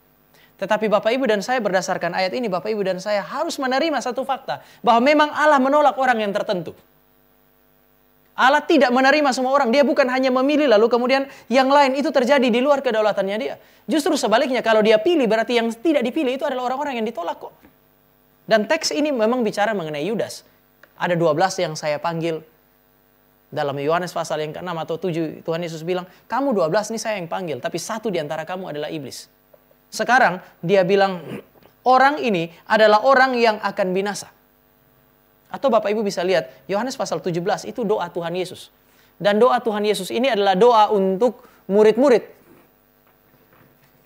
Tetapi Bapak Ibu dan saya berdasarkan ayat ini, Bapak Ibu dan saya harus menerima satu fakta, bahwa memang Allah menolak orang yang tertentu. Allah tidak menerima semua orang. Dia bukan hanya memilih lalu kemudian yang lain itu terjadi di luar kedaulatannya Dia. Justru sebaliknya, kalau Dia pilih berarti yang tidak dipilih itu adalah orang-orang yang ditolak kok. Dan teks ini memang bicara mengenai Yudas. Ada 12 yang saya panggil. Dalam Yohanes pasal yang ke-6 atau 7, Tuhan Yesus bilang, kamu 12 ini saya yang panggil, tapi satu di antara kamu adalah iblis. Sekarang dia bilang, orang ini adalah orang yang akan binasa. Atau Bapak Ibu bisa lihat, Yohanes pasal 17 itu doa Tuhan Yesus. Dan doa Tuhan Yesus ini adalah doa untuk murid-murid.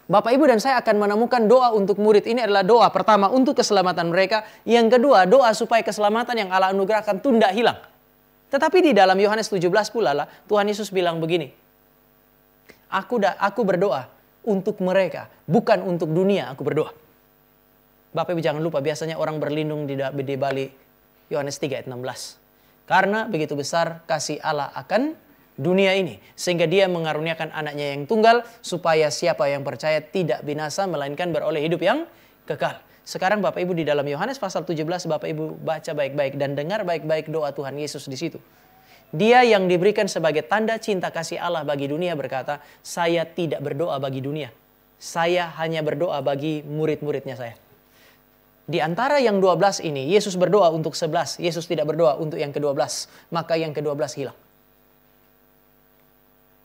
Bapak Ibu dan saya akan menemukan doa untuk murid ini adalah doa pertama untuk keselamatan mereka. Yang kedua, doa supaya keselamatan yang Allah anugerahkan itu tidak hilang. Tetapi di dalam Yohanes 17 pula lah, Tuhan Yesus bilang begini. Aku berdoa untuk mereka, bukan untuk dunia aku berdoa. Bapak Ibu jangan lupa, biasanya orang berlindung di balik Yohanes 3 ayat 16. Karena begitu besar kasih Allah akan dunia ini, sehingga Dia mengaruniakan anaknya yang tunggal, supaya siapa yang percaya tidak binasa, melainkan beroleh hidup yang kekal. Sekarang Bapak Ibu di dalam Yohanes pasal 17, Bapak Ibu baca baik-baik dan dengar baik-baik doa Tuhan Yesus di situ. Dia yang diberikan sebagai tanda cinta kasih Allah bagi dunia berkata, saya tidak berdoa bagi dunia. Saya hanya berdoa bagi murid-muridnya saya. Di antara yang 12 ini, Yesus berdoa untuk 11. Yesus tidak berdoa untuk yang ke-12. Maka yang ke-12 hilang.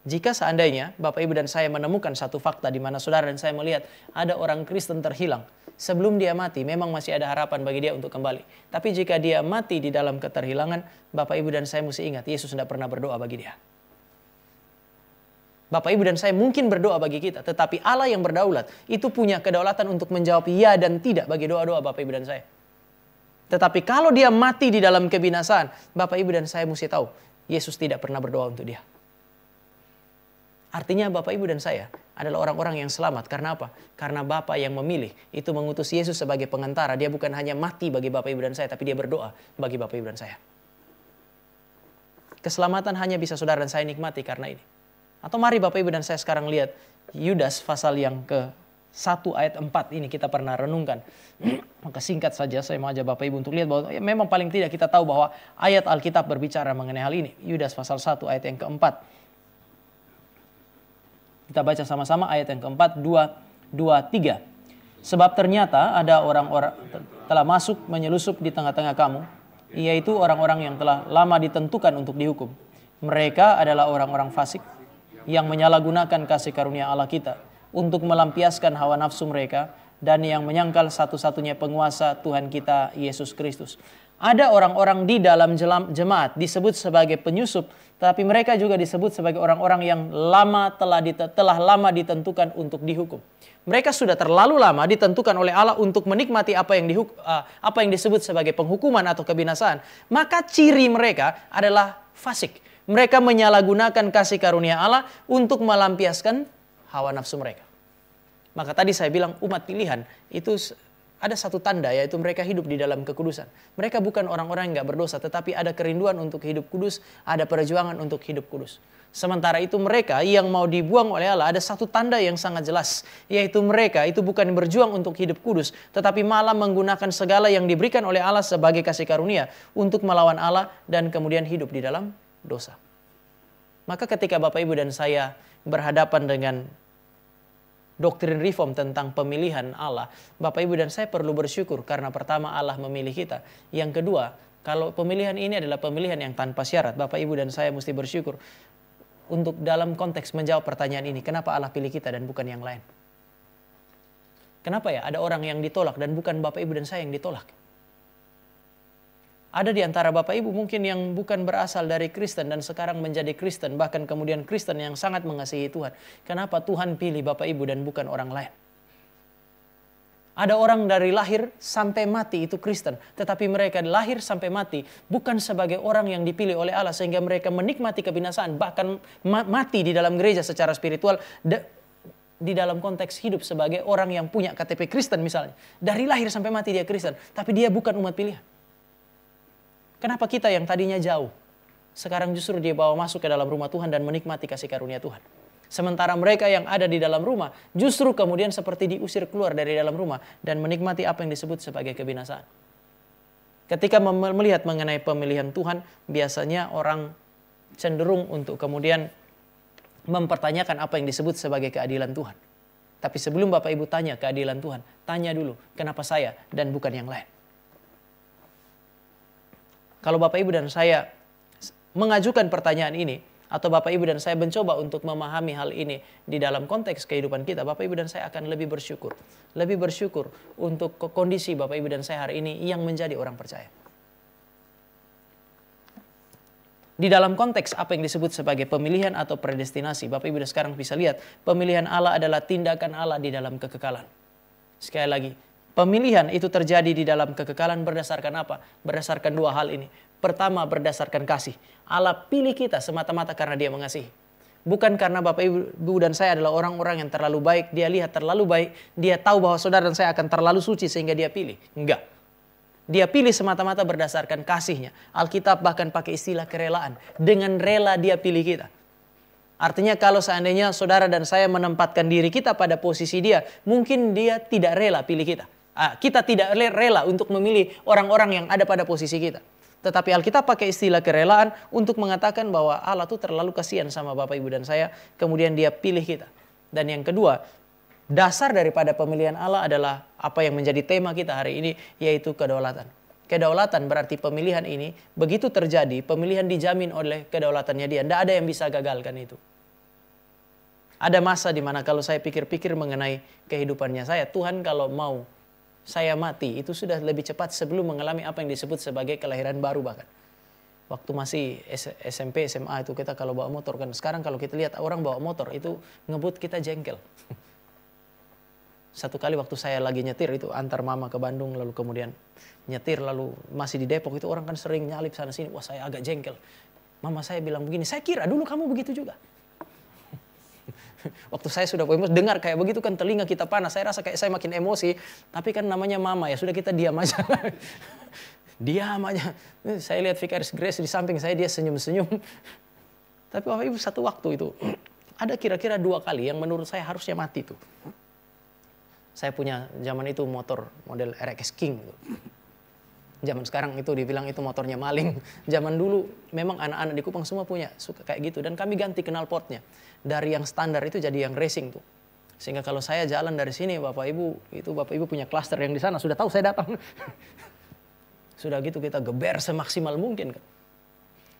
Jika seandainya Bapak Ibu dan saya menemukan satu fakta di mana saudara dan saya melihat ada orang Kristen terhilang. Sebelum dia mati memang masih ada harapan bagi dia untuk kembali. Tapi jika dia mati di dalam keterhilangan, Bapak Ibu dan saya mesti ingat Yesus tidak pernah berdoa bagi dia. Bapak Ibu dan saya mungkin berdoa bagi kita, tetapi Allah yang berdaulat itu punya kedaulatan untuk menjawab ya dan tidak bagi doa-doa Bapak Ibu dan saya. Tetapi kalau dia mati di dalam kebinasaan, Bapak Ibu dan saya mesti tahu Yesus tidak pernah berdoa untuk dia. Artinya Bapak Ibu dan saya adalah orang-orang yang selamat. Karena apa? Karena Bapa yang memilih itu mengutus Yesus sebagai pengantara. Dia bukan hanya mati bagi Bapak Ibu dan saya, tapi dia berdoa bagi Bapak Ibu dan saya. Keselamatan hanya bisa saudara dan saya nikmati karena ini. Atau mari Bapak Ibu dan saya sekarang lihat Yudas pasal yang ke-1 ayat 4 ini kita pernah renungkan. Maka singkat saja saya mau ajak Bapak Ibu untuk lihat bahwa memang paling tidak kita tahu bahwa ayat Alkitab berbicara mengenai hal ini. Yudas pasal 1 ayat yang ke-4. Kita baca sama-sama ayat yang keempat, 2, 3. Sebab ternyata ada orang-orang telah masuk menyelusup di tengah-tengah kamu, yaitu orang-orang yang telah lama ditentukan untuk dihukum. Mereka adalah orang-orang fasik yang menyalahgunakan kasih karunia Allah kita untuk melampiaskan hawa nafsu mereka dan yang menyangkal satu-satunya penguasa Tuhan kita Yesus Kristus. Ada orang-orang di dalam jemaat disebut sebagai penyusup, tapi mereka juga disebut sebagai orang-orang yang telah lama ditentukan untuk dihukum. Mereka sudah terlalu lama ditentukan oleh Allah untuk menikmati apa yang disebut sebagai penghukuman atau kebinasaan. Maka ciri mereka adalah fasik. Mereka menyalahgunakan kasih karunia Allah untuk melampiaskan hawa nafsu mereka. Maka tadi saya bilang umat pilihan itu ada satu tanda, yaitu mereka hidup di dalam kekudusan. Mereka bukan orang-orang yang gak berdosa, tetapi ada kerinduan untuk hidup kudus, ada perjuangan untuk hidup kudus. Sementara itu mereka yang mau dibuang oleh Allah, ada satu tanda yang sangat jelas, yaitu mereka itu bukan berjuang untuk hidup kudus, tetapi malah menggunakan segala yang diberikan oleh Allah sebagai kasih karunia untuk melawan Allah dan kemudian hidup di dalam dosa. Maka ketika Bapak Ibu dan saya berhadapan dengan doktrin reform tentang pemilihan Allah, Bapak Ibu dan saya perlu bersyukur karena pertama Allah memilih kita. Yang kedua, kalau pemilihan ini adalah pemilihan yang tanpa syarat, Bapak Ibu dan saya mesti bersyukur untuk dalam konteks menjawab pertanyaan ini, kenapa Allah pilih kita dan bukan yang lain? Kenapa ya ada orang yang ditolak dan bukan Bapak Ibu dan saya yang ditolak? Ada di antara Bapak Ibu mungkin yang bukan berasal dari Kristen dan sekarang menjadi Kristen, bahkan kemudian Kristen yang sangat mengasihi Tuhan. Kenapa Tuhan pilih Bapak Ibu dan bukan orang lain? Ada orang dari lahir sampai mati itu Kristen, tetapi mereka lahir sampai mati bukan sebagai orang yang dipilih oleh Allah sehingga mereka menikmati kebinasaan, bahkan mati di dalam gereja secara spiritual di dalam konteks hidup sebagai orang yang punya KTP Kristen misalnya. Dari lahir sampai mati dia Kristen, tapi dia bukan umat pilihan. Kenapa kita yang tadinya jauh, sekarang justru dia bawa masuk ke dalam rumah Tuhan dan menikmati kasih karunia Tuhan. Sementara mereka yang ada di dalam rumah, justru kemudian seperti diusir keluar dari dalam rumah dan menikmati apa yang disebut sebagai kebinasaan. Ketika melihat mengenai pemilihan Tuhan, biasanya orang cenderung untuk kemudian mempertanyakan apa yang disebut sebagai keadilan Tuhan. Tapi sebelum Bapak Ibu tanya keadilan Tuhan, tanya dulu kenapa saya dan bukan yang lain. Kalau Bapak Ibu dan saya mengajukan pertanyaan ini, atau Bapak Ibu dan saya mencoba untuk memahami hal ini di dalam konteks kehidupan kita, Bapak Ibu dan saya akan lebih bersyukur. Lebih bersyukur untuk kondisi Bapak Ibu dan saya hari ini yang menjadi orang percaya. Di dalam konteks apa yang disebut sebagai pemilihan atau predestinasi, Bapak Ibu dan sekarang bisa lihat, pemilihan Allah adalah tindakan Allah di dalam kekekalan. Sekali lagi, pemilihan itu terjadi di dalam kekekalan berdasarkan apa? Berdasarkan dua hal ini. Pertama, berdasarkan kasih. Allah pilih kita semata-mata karena Dia mengasihi. Bukan karena Bapak Ibu dan saya adalah orang-orang yang terlalu baik. Dia lihat terlalu baik. Dia tahu bahwa saudara dan saya akan terlalu suci sehingga Dia pilih. Enggak. Dia pilih semata-mata berdasarkan kasihnya. Alkitab bahkan pakai istilah kerelaan. Dengan rela Dia pilih kita. Artinya kalau seandainya saudara dan saya menempatkan diri kita pada posisi Dia, mungkin Dia tidak rela pilih kita. Kita tidak rela untuk memilih orang-orang yang ada pada posisi kita. Tetapi Alkitab pakai istilah kerelaan untuk mengatakan bahwa Allah tuh terlalu kasihan sama Bapak Ibu dan saya, kemudian Dia pilih kita. Dan yang kedua, dasar daripada pemilihan Allah adalah apa yang menjadi tema kita hari ini, yaitu kedaulatan. Kedaulatan berarti pemilihan ini, begitu terjadi, pemilihan dijamin oleh kedaulatannya Dia. Tidak ada yang bisa gagalkan itu. Ada masa di mana kalau saya pikir-pikir mengenai kehidupannya saya, Tuhan kalau mau saya mati, itu sudah lebih cepat sebelum mengalami apa yang disebut sebagai kelahiran baru bahkan. Waktu masih SMP, SMA itu kita kalau bawa motor kan. Sekarang kalau kita lihat orang bawa motor itu ngebut kita jengkel. Satu kali waktu saya lagi nyetir itu antar mama ke Bandung lalu kemudian nyetir lalu masih di Depok itu orang kan sering nyalip sana sini. Wah saya agak jengkel. Mama saya bilang begini, saya kira dulu kamu begitu juga. Waktu saya sudah dengar kayak begitu kan telinga kita panas. Saya rasa kayak saya makin emosi. Tapi kan namanya mama ya sudah kita diam aja. Diam aja. Saya lihat Vicaris Grace di samping saya dia senyum-senyum. Tapi Bapak Ibu satu waktu itu ada kira-kira 2 kali yang menurut saya harusnya mati tuh. Saya punya zaman itu motor model RX King. Zaman sekarang itu dibilang itu motornya maling. Zaman dulu memang anak-anak di Kupang semua punya suka kayak gitu. Dan kami ganti knalpotnya. Dari yang standar itu jadi yang racing tuh. Sehingga kalau saya jalan dari sini Bapak Ibu punya klaster yang di sana. Sudah tahu saya datang. Sudah gitu kita geber semaksimal mungkin kan.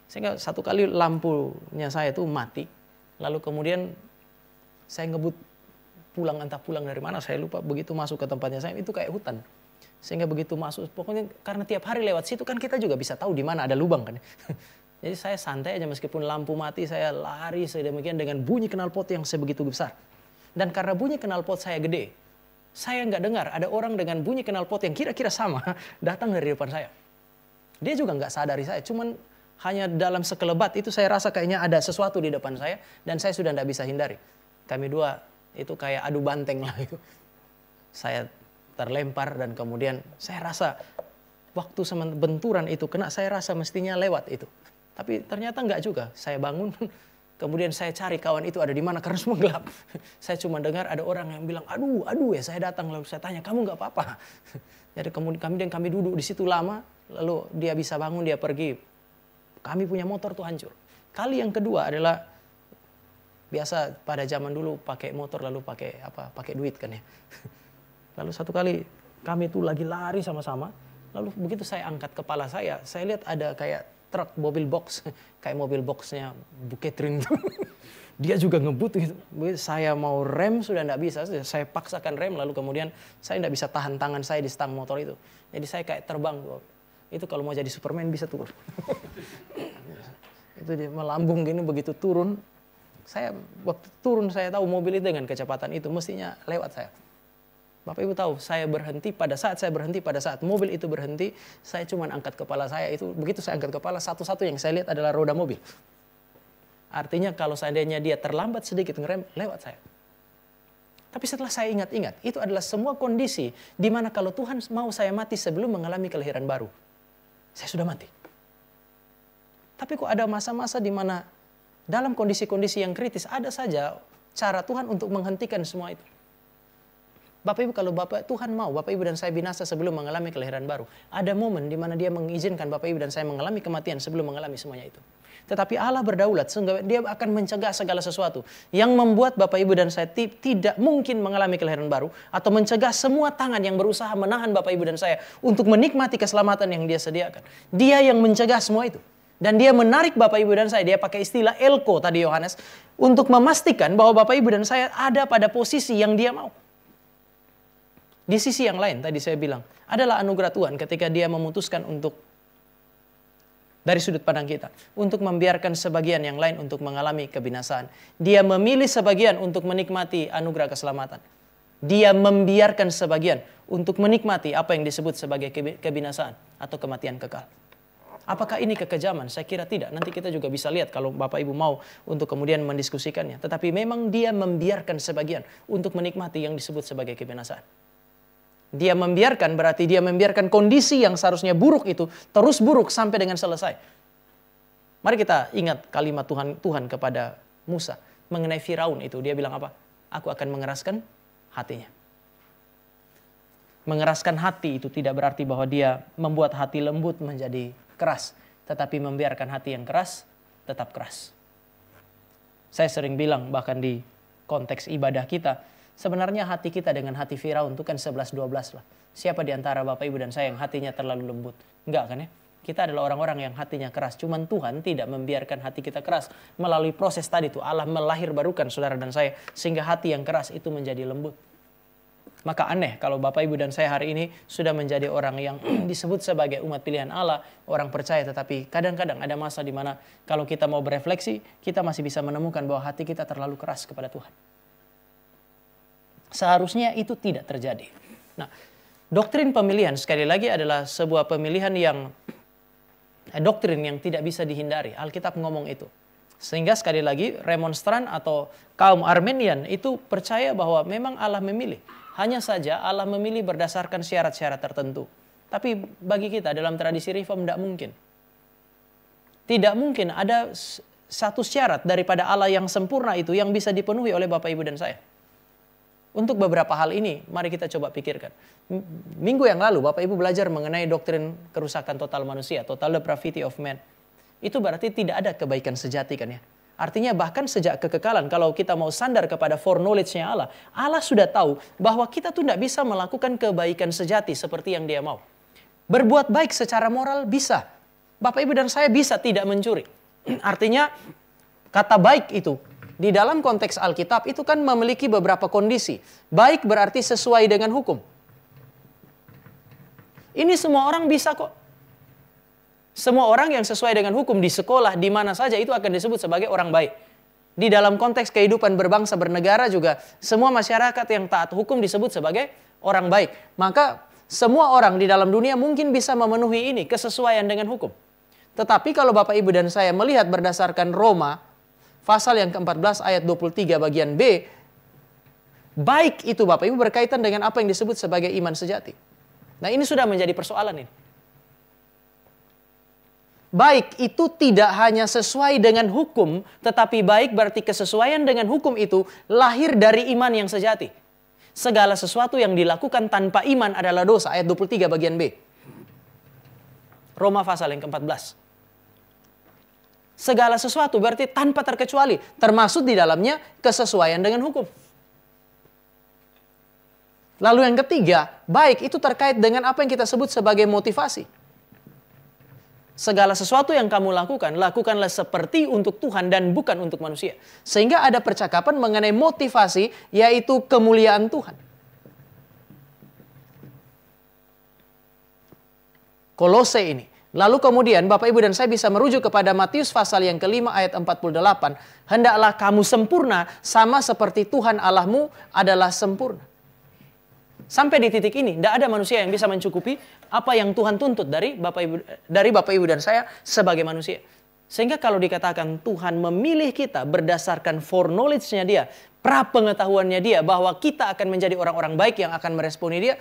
Sehingga satu kali lampunya saya tuh mati. Lalu kemudian saya ngebut pulang entah pulang dari mana saya lupa. Begitu masuk ke tempatnya saya itu kayak hutan. Sehingga begitu masuk, pokoknya karena tiap hari lewat situ kan kita juga bisa tahu di mana ada lubang kan. Jadi saya santai aja meskipun lampu mati, saya lari sedemikian dengan bunyi knalpot yang sebegitu besar. Dan karena bunyi knalpot saya gede, saya nggak dengar ada orang dengan bunyi knalpot yang kira-kira sama datang dari depan saya. Dia juga nggak sadari saya, cuman hanya dalam sekelebat itu saya rasa kayaknya ada sesuatu di depan saya dan saya sudah nggak bisa hindari. Kami dua itu kayak adu banteng lah itu. Saya terlempar dan kemudian saya rasa waktu benturan itu kena, saya rasa mestinya lewat itu. Tapi ternyata enggak juga. Saya bangun, kemudian saya cari kawan itu ada di mana karena semua gelap. Saya cuma dengar ada orang yang bilang, aduh ya, saya datang lalu saya tanya, kamu enggak apa-apa? Jadi kemudian kami duduk di situ lama, lalu dia bisa bangun, dia pergi. Kami punya motor tuh hancur. Kali yang kedua adalah biasa pada zaman dulu pakai motor lalu pakai duit kan ya. Lalu satu kali kami tuh lagi lari sama-sama. Lalu begitu saya angkat kepala saya lihat ada kayak truk mobil box. Kayak mobil boxnya Bu Catherine. Dia juga ngebut gitu. Saya mau rem sudah tidak bisa. Saya paksakan rem lalu kemudian saya tidak bisa tahan tangan saya di stang motor itu. Jadi saya kayak terbang. Itu kalau mau jadi Superman bisa turun. Itu dia melambung gini begitu turun. Saya waktu turun saya tahu mobil itu dengan kecepatan itu mestinya lewat saya. Bapak Ibu tahu, saya berhenti pada saat mobil itu berhenti, saya cuma angkat kepala saya itu, begitu saya angkat kepala, satu-satu yang saya lihat adalah roda mobil. Artinya kalau seandainya dia terlambat sedikit ngerem, lewat saya. Tapi setelah saya ingat-ingat, itu adalah semua kondisi di mana kalau Tuhan mau saya mati sebelum mengalami kelahiran baru, saya sudah mati. Tapi kok ada masa-masa di mana dalam kondisi-kondisi yang kritis, ada saja cara Tuhan untuk menghentikan semua itu. Bapak Ibu, kalau Tuhan mau Bapak Ibu dan saya binasa sebelum mengalami kelahiran baru, ada momen di mana dia mengizinkan Bapak Ibu dan saya mengalami kematian sebelum mengalami semuanya itu. Tetapi Allah berdaulat, sehingga dia akan mencegah segala sesuatu yang membuat Bapak Ibu dan saya tidak mungkin mengalami kelahiran baru, atau mencegah semua tangan yang berusaha menahan Bapak Ibu dan saya untuk menikmati keselamatan yang dia sediakan. Dia yang mencegah semua itu. Dan dia menarik Bapak Ibu dan saya, dia pakai istilah elko tadi Yohanes, untuk memastikan bahwa Bapak Ibu dan saya ada pada posisi yang dia mau. Di sisi yang lain, tadi saya bilang, adalah anugerah Tuhan ketika dia memutuskan untuk, dari sudut pandang kita, untuk membiarkan sebagian yang lain untuk mengalami kebinasaan. Dia memilih sebagian untuk menikmati anugerah keselamatan. Dia membiarkan sebagian untuk menikmati apa yang disebut sebagai kebinasaan atau kematian kekal. Apakah ini kekejaman? Saya kira tidak. Nanti kita juga bisa lihat kalau Bapak Ibu mau untuk kemudian mendiskusikannya. Tetapi memang dia membiarkan sebagian untuk menikmati yang disebut sebagai kebinasaan. Dia membiarkan berarti dia membiarkan kondisi yang seharusnya buruk itu terus buruk sampai dengan selesai. Mari kita ingat kalimat Tuhan kepada Musa mengenai Firaun itu. Dia bilang apa? Aku akan mengeraskan hatinya. Mengeraskan hati itu tidak berarti bahwa dia membuat hati lembut menjadi keras. Tetapi membiarkan hati yang keras tetap keras. Saya sering bilang bahkan di konteks ibadah kita, sebenarnya hati kita dengan hati Firaun itu kan 11-12 lah. Siapa di antara Bapak Ibu dan saya yang hatinya terlalu lembut? Enggak kan ya? Kita adalah orang-orang yang hatinya keras. Cuman Tuhan tidak membiarkan hati kita keras. Melalui proses tadi itu Allah melahirbarukan saudara dan saya. Sehingga hati yang keras itu menjadi lembut. Maka aneh kalau Bapak Ibu dan saya hari ini sudah menjadi orang yang disebut sebagai umat pilihan Allah. Orang percaya, tetapi kadang-kadang ada masa di mana kalau kita mau berefleksi, kita masih bisa menemukan bahwa hati kita terlalu keras kepada Tuhan. Seharusnya itu tidak terjadi. Nah, doktrin pemilihan sekali lagi adalah sebuah pemilihan yang doktrin yang tidak bisa dihindari. Alkitab ngomong itu. Sehingga sekali lagi remonstran atau kaum Armenian itu percaya bahwa memang Allah memilih. Hanya saja Allah memilih berdasarkan syarat-syarat tertentu. Tapi bagi kita dalam tradisi Reform tidak mungkin. Tidak mungkin ada satu syarat daripada Allah yang sempurna itu yang bisa dipenuhi oleh Bapak Ibu dan saya. Untuk beberapa hal ini, mari kita coba pikirkan. Minggu yang lalu, Bapak Ibu belajar mengenai doktrin kerusakan total manusia, total depravity of man. Itu berarti tidak ada kebaikan sejati kan ya. Artinya bahkan sejak kekekalan, kalau kita mau sandar kepada foreknowledge-nya Allah, Allah sudah tahu bahwa kita tuh tidak bisa melakukan kebaikan sejati seperti yang Dia mau. Berbuat baik secara moral bisa. Bapak Ibu dan saya bisa tidak mencuri. Artinya kata baik itu, di dalam konteks Alkitab itu kan memiliki beberapa kondisi. Baik berarti sesuai dengan hukum. Ini semua orang bisa kok. Semua orang yang sesuai dengan hukum di sekolah, di mana saja itu akan disebut sebagai orang baik. Di dalam konteks kehidupan berbangsa bernegara juga, semua masyarakat yang taat hukum disebut sebagai orang baik. Maka semua orang di dalam dunia mungkin bisa memenuhi ini, kesesuaian dengan hukum. Tetapi kalau Bapak Ibu dan saya melihat berdasarkan Roma, pasal yang ke-14 ayat 23 bagian B, baik itu Bapak Ibu berkaitan dengan apa yang disebut sebagai iman sejati. Nah ini sudah menjadi persoalan ini. Baik itu tidak hanya sesuai dengan hukum, tetapi baik berarti kesesuaian dengan hukum itu lahir dari iman yang sejati. Segala sesuatu yang dilakukan tanpa iman adalah dosa, ayat 23 bagian B. Roma pasal yang ke-14. Segala sesuatu berarti tanpa terkecuali, termasuk di dalamnya kesesuaian dengan hukum. Lalu yang ketiga, baik itu terkait dengan apa yang kita sebut sebagai motivasi. Segala sesuatu yang kamu lakukan, lakukanlah seperti untuk Tuhan dan bukan untuk manusia. Sehingga ada percakapan mengenai motivasi, yaitu kemuliaan Tuhan. Kolose ini. Lalu kemudian Bapak Ibu dan saya bisa merujuk kepada Matius pasal yang ke-5 ayat 48. Hendaklah kamu sempurna sama seperti Tuhan Allahmu adalah sempurna. Sampai di titik ini, tidak ada manusia yang bisa mencukupi apa yang Tuhan tuntut dari Bapak Ibu dan saya sebagai manusia. Sehingga kalau dikatakan Tuhan memilih kita berdasarkan foreknowledge-nya Dia, prapengetahuannya Dia, bahwa kita akan menjadi orang-orang baik yang akan meresponi Dia,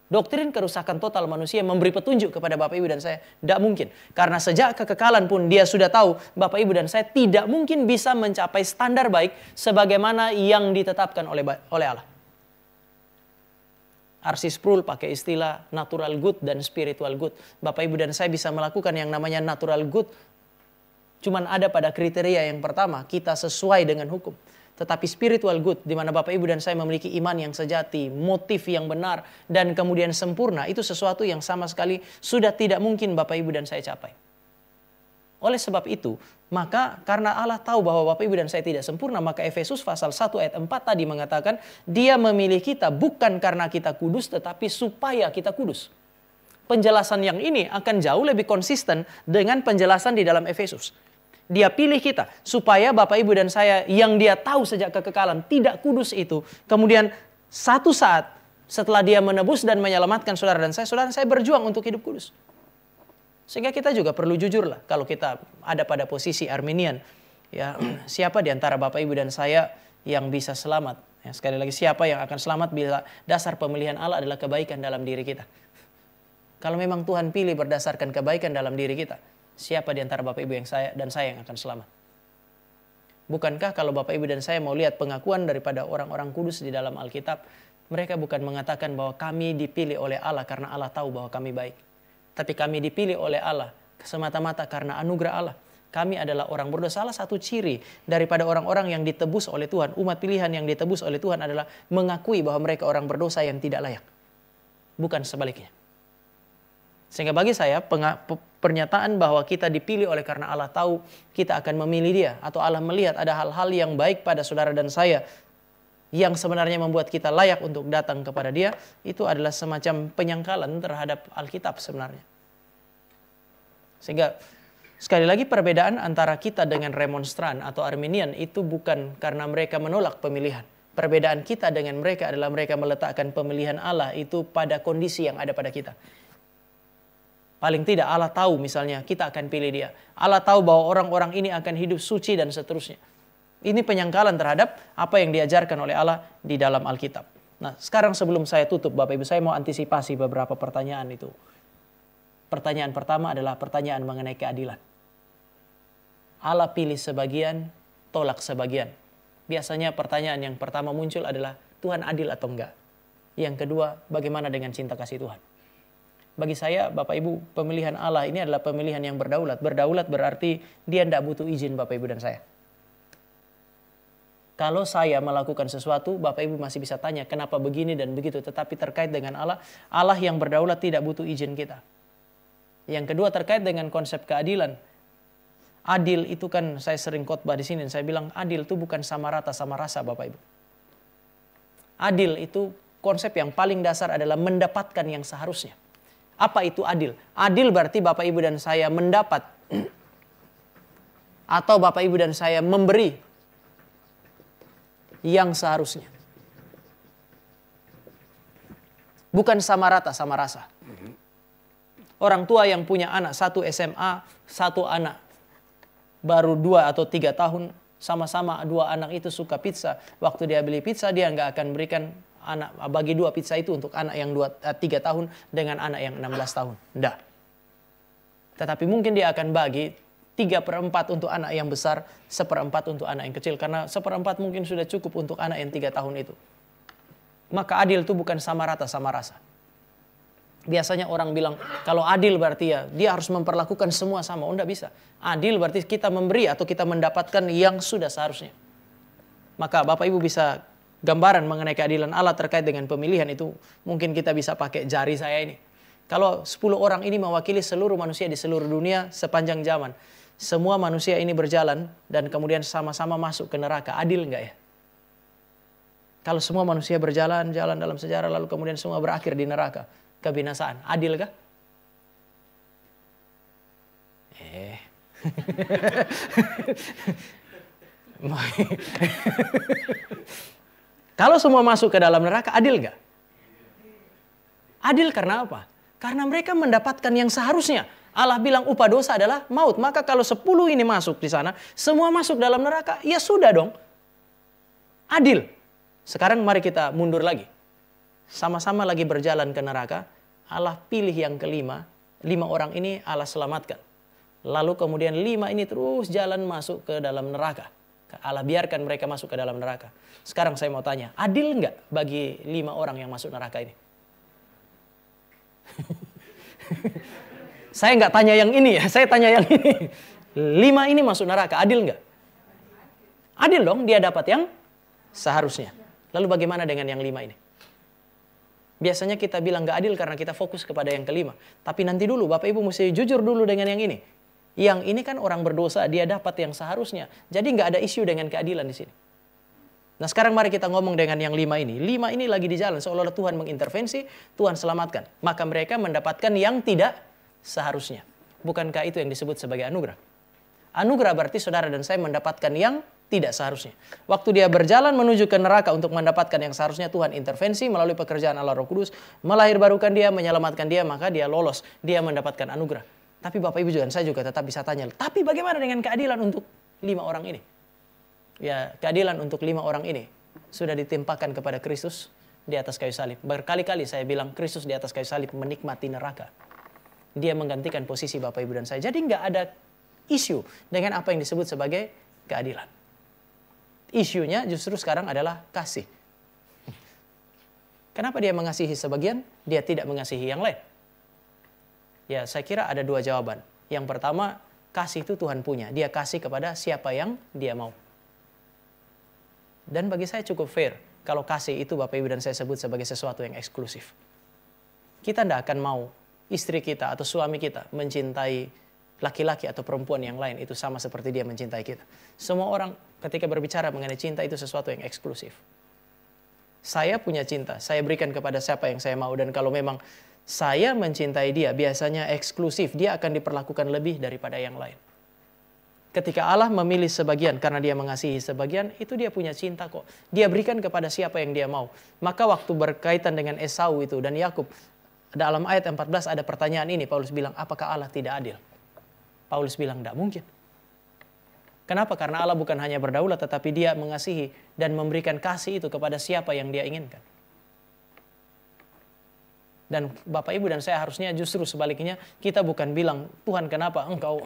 doktrin kerusakan total manusia memberi petunjuk kepada Bapak Ibu dan saya. Tidak mungkin. Karena sejak kekekalan pun Dia sudah tahu Bapak Ibu dan saya tidak mungkin bisa mencapai standar baik sebagaimana yang ditetapkan oleh Allah. R.C. Sproul pakai istilah natural good dan spiritual good. Bapak Ibu dan saya bisa melakukan yang namanya natural good. Cuman ada pada kriteria yang pertama, kita sesuai dengan hukum. Tetapi spiritual good, di mana Bapak Ibu dan saya memiliki iman yang sejati, motif yang benar, dan kemudian sempurna, itu sesuatu yang sama sekali sudah tidak mungkin Bapak Ibu dan saya capai. Oleh sebab itu, maka karena Allah tahu bahwa Bapak Ibu dan saya tidak sempurna, maka Efesus pasal 1 ayat 4 tadi mengatakan, Dia memilih kita bukan karena kita kudus, tetapi supaya kita kudus. Penjelasan yang ini akan jauh lebih konsisten dengan penjelasan di dalam Efesus. Dia pilih kita supaya Bapak Ibu dan saya yang Dia tahu sejak kekekalan tidak kudus itu, kemudian satu saat setelah Dia menebus dan menyelamatkan saudara dan saya berjuang untuk hidup kudus. Sehingga kita juga perlu jujurlah kalau kita ada pada posisi Arminian. Ya, siapa di antara Bapak Ibu dan saya yang bisa selamat? Ya, sekali lagi, siapa yang akan selamat bila dasar pemilihan Allah adalah kebaikan dalam diri kita? Kalau memang Tuhan pilih berdasarkan kebaikan dalam diri kita, siapa di antara Bapak Ibu dan saya yang akan selamat? Bukankah kalau Bapak Ibu dan saya mau lihat pengakuan daripada orang-orang kudus di dalam Alkitab, mereka bukan mengatakan bahwa kami dipilih oleh Allah karena Allah tahu bahwa kami baik. Tapi kami dipilih oleh Allah semata-mata karena anugerah Allah. Kami adalah orang berdosa. Salah satu ciri daripada orang-orang yang ditebus oleh Tuhan, umat pilihan yang ditebus oleh Tuhan adalah mengakui bahwa mereka orang berdosa yang tidak layak. Bukan sebaliknya. Sehingga bagi saya pernyataan bahwa kita dipilih oleh karena Allah tahu kita akan memilih Dia, atau Allah melihat ada hal-hal yang baik pada saudara dan saya yang sebenarnya membuat kita layak untuk datang kepada Dia, itu adalah semacam penyangkalan terhadap Alkitab sebenarnya. Sehingga sekali lagi perbedaan antara kita dengan remonstran atau Arminian itu bukan karena mereka menolak pemilihan. Perbedaan kita dengan mereka adalah mereka meletakkan pemilihan Allah itu pada kondisi yang ada pada kita. Paling tidak Allah tahu misalnya kita akan pilih Dia. Allah tahu bahwa orang-orang ini akan hidup suci dan seterusnya. Ini penyangkalan terhadap apa yang diajarkan oleh Allah di dalam Alkitab. Nah, sekarang sebelum saya tutup, Bapak Ibu, saya mau antisipasi beberapa pertanyaan itu. Pertanyaan pertama adalah pertanyaan mengenai keadilan. Allah pilih sebagian, tolak sebagian. Biasanya pertanyaan yang pertama muncul adalah, Tuhan adil atau enggak? Yang kedua, bagaimana dengan cinta kasih Tuhan? Bagi saya, Bapak Ibu, pemilihan Allah ini adalah pemilihan yang berdaulat. Berdaulat berarti Dia tidak butuh izin Bapak Ibu dan saya. Kalau saya melakukan sesuatu, Bapak Ibu masih bisa tanya kenapa begini dan begitu. Tetapi terkait dengan Allah, Allah yang berdaulat tidak butuh izin kita. Yang kedua terkait dengan konsep keadilan. Adil itu kan saya sering khotbah di sini. Saya bilang adil itu bukan sama rata sama rasa Bapak Ibu. Adil itu konsep yang paling dasar adalah mendapatkan yang seharusnya. Apa itu adil? Adil berarti Bapak Ibu dan saya mendapat atau Bapak Ibu dan saya memberi yang seharusnya. Bukan sama rata sama rasa. Orang tua yang punya anak satu SMA, satu anak baru 2 atau 3 tahun, sama-sama 2 anak itu suka pizza. Waktu dia beli pizza, dia nggak akan berikan bagi 2 pizza itu untuk anak yang 3 tahun dengan anak yang 16 tahun. Nggak. Tetapi mungkin dia akan bagi 3/4 untuk anak yang besar, 1/4 untuk anak yang kecil. Karena 1/4 mungkin sudah cukup untuk anak yang 3 tahun itu. Maka adil itu bukan sama rata sama rasa. Biasanya orang bilang, kalau adil berarti ya dia harus memperlakukan semua sama. Oh, enggak bisa. Adil berarti kita memberi atau kita mendapatkan yang sudah seharusnya. Maka Bapak Ibu bisa gambaran mengenai keadilan Allah terkait dengan pemilihan itu. Mungkin kita bisa pakai jari saya ini. Kalau 10 orang ini mewakili seluruh manusia di seluruh dunia sepanjang zaman. Semua manusia ini berjalan dan kemudian sama-sama masuk ke neraka. Adil enggak ya? Kalau semua manusia berjalan dalam sejarah lalu kemudian semua berakhir di neraka. Kebinasaan. Adil kah? Kalau semua masuk ke dalam neraka, adil nggak? Adil karena apa? Karena mereka mendapatkan yang seharusnya. Allah bilang upah dosa adalah maut. Maka kalau 10 ini masuk di sana, semua masuk dalam neraka, ya sudah dong. Adil. Sekarang mari kita mundur lagi. Sama-sama lagi berjalan ke neraka. Allah pilih yang kelima. 5 orang ini Allah selamatkan. Lalu kemudian 5 ini terus jalan masuk ke dalam neraka. Allah biarkan mereka masuk ke dalam neraka. Sekarang saya mau tanya, adil nggak bagi 5 orang yang masuk neraka ini? Saya nggak tanya yang ini ya, saya tanya yang ini. 5 ini masuk neraka, adil nggak? Adil dong, dia dapat yang seharusnya. Lalu bagaimana dengan yang 5 ini? Biasanya kita bilang nggak adil karena kita fokus kepada yang kelima. Tapi nanti dulu, Bapak Ibu mesti jujur dulu dengan yang ini. Yang ini kan orang berdosa, dia dapat yang seharusnya. Jadi nggak ada isu dengan keadilan di sini. Nah sekarang mari kita ngomong dengan yang 5 ini. 5 ini lagi di jalan, seolah-olah Tuhan mengintervensi, Tuhan selamatkan. Maka mereka mendapatkan yang tidak seharusnya. Bukankah itu yang disebut sebagai anugerah? Anugerah berarti saudara dan saya mendapatkan yang tidak seharusnya. Waktu dia berjalan menuju ke neraka untuk mendapatkan yang seharusnya, Tuhan intervensi melalui pekerjaan Allah Roh Kudus, melahirbarukan dia, menyelamatkan dia, maka dia lolos, dia mendapatkan anugerah. Tapi Bapak Ibu juga, saya juga tetap bisa tanya, tapi bagaimana dengan keadilan untuk 5 orang ini? Ya, keadilan untuk 5 orang ini sudah ditimpakan kepada Kristus di atas kayu salib. Berkali-kali saya bilang Kristus di atas kayu salib menikmati neraka. Dia menggantikan posisi Bapak Ibu dan saya. Jadi nggak ada isu dengan apa yang disebut sebagai keadilan. Isunya justru sekarang adalah kasih. Kenapa dia mengasihi sebagian, dia tidak mengasihi yang lain? Ya, saya kira ada 2 jawaban. Yang pertama, kasih itu Tuhan punya. Dia kasih kepada siapa yang dia mau. Dan bagi saya cukup fair kalau kasih itu Bapak Ibu dan saya sebut sebagai sesuatu yang eksklusif. Kita tidak akan mau istri kita atau suami kita mencintai laki-laki atau perempuan yang lain itu sama seperti dia mencintai kita. Semua orang ketika berbicara mengenai cinta itu sesuatu yang eksklusif. Saya punya cinta, saya berikan kepada siapa yang saya mau. Dan kalau memang saya mencintai dia, biasanya eksklusif. Dia akan diperlakukan lebih daripada yang lain. Ketika Allah memilih sebagian karena dia mengasihi sebagian, itu dia punya cinta kok. Dia berikan kepada siapa yang dia mau. Maka waktu berkaitan dengan Esau itu dan Yakub, dalam ayat 14 ada pertanyaan ini. Paulus bilang, apakah Allah tidak adil? Paulus bilang, tidak mungkin. Kenapa? Karena Allah bukan hanya berdaulat, tetapi dia mengasihi dan memberikan kasih itu kepada siapa yang dia inginkan. Dan Bapak Ibu dan saya harusnya justru sebaliknya, kita bukan bilang, Tuhan kenapa engkau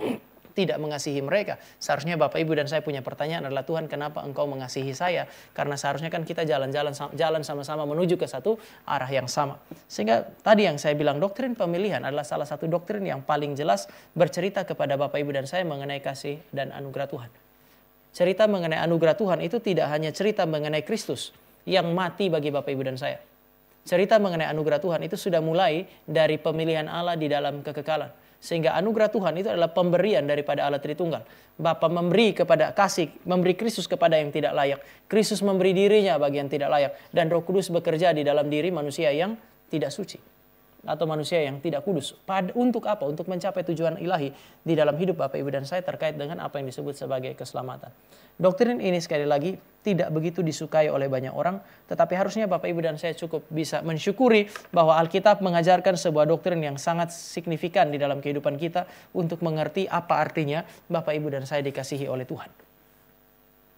tidak mengasihi mereka. Seharusnya Bapak Ibu dan saya punya pertanyaan adalah, Tuhan kenapa engkau mengasihi saya? Karena seharusnya kan kita jalan sama-sama menuju ke satu arah yang sama. Sehingga tadi yang saya bilang, doktrin pemilihan adalah salah satu doktrin yang paling jelas bercerita kepada Bapak Ibu dan saya mengenai kasih dan anugerah Tuhan. Cerita mengenai anugerah Tuhan itu tidak hanya cerita mengenai Kristus yang mati bagi Bapak Ibu dan saya. Cerita mengenai anugerah Tuhan itu sudah mulai dari pemilihan Allah di dalam kekekalan. Sehingga anugerah Tuhan itu adalah pemberian daripada Allah Tritunggal. Bapa memberi kepada kasih, memberi Kristus kepada yang tidak layak. Kristus memberi dirinya bagi yang tidak layak. Dan Roh Kudus bekerja di dalam diri manusia yang tidak suci. atau manusia yang tidak kudus. Untuk apa? Untuk mencapai tujuan ilahi di dalam hidup Bapak Ibu dan saya terkait dengan apa yang disebut sebagai keselamatan. Doktrin ini sekali lagi tidak begitu disukai oleh banyak orang, tetapi harusnya Bapak Ibu dan saya cukup bisa mensyukuri bahwa Alkitab mengajarkan sebuah doktrin yang sangat signifikan di dalam kehidupan kita untuk mengerti apa artinya Bapak Ibu dan saya dikasihi oleh Tuhan.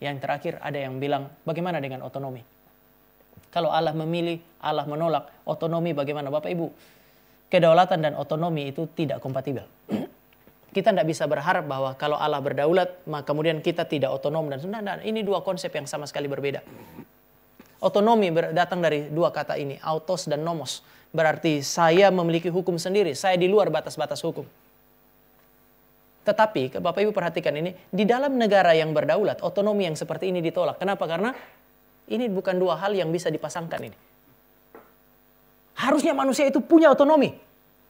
Yang terakhir ada yang bilang, bagaimana dengan otonomi? Kalau Allah memilih, Allah menolak, otonomi bagaimana Bapak Ibu? Kedaulatan dan otonomi itu tidak kompatibel. Kita tidak bisa berharap bahwa kalau Allah berdaulat, maka kemudian kita tidak otonom. Dan ini dua konsep yang sama sekali berbeda. Otonomi datang dari dua kata ini, autos dan nomos. Berarti saya memiliki hukum sendiri, saya di luar batas-batas hukum. Tetapi, Bapak Ibu perhatikan ini, di dalam negara yang berdaulat, otonomi yang seperti ini ditolak. Kenapa? Karena ini bukan dua hal yang bisa dipasangkan ini. Harusnya manusia itu punya otonomi.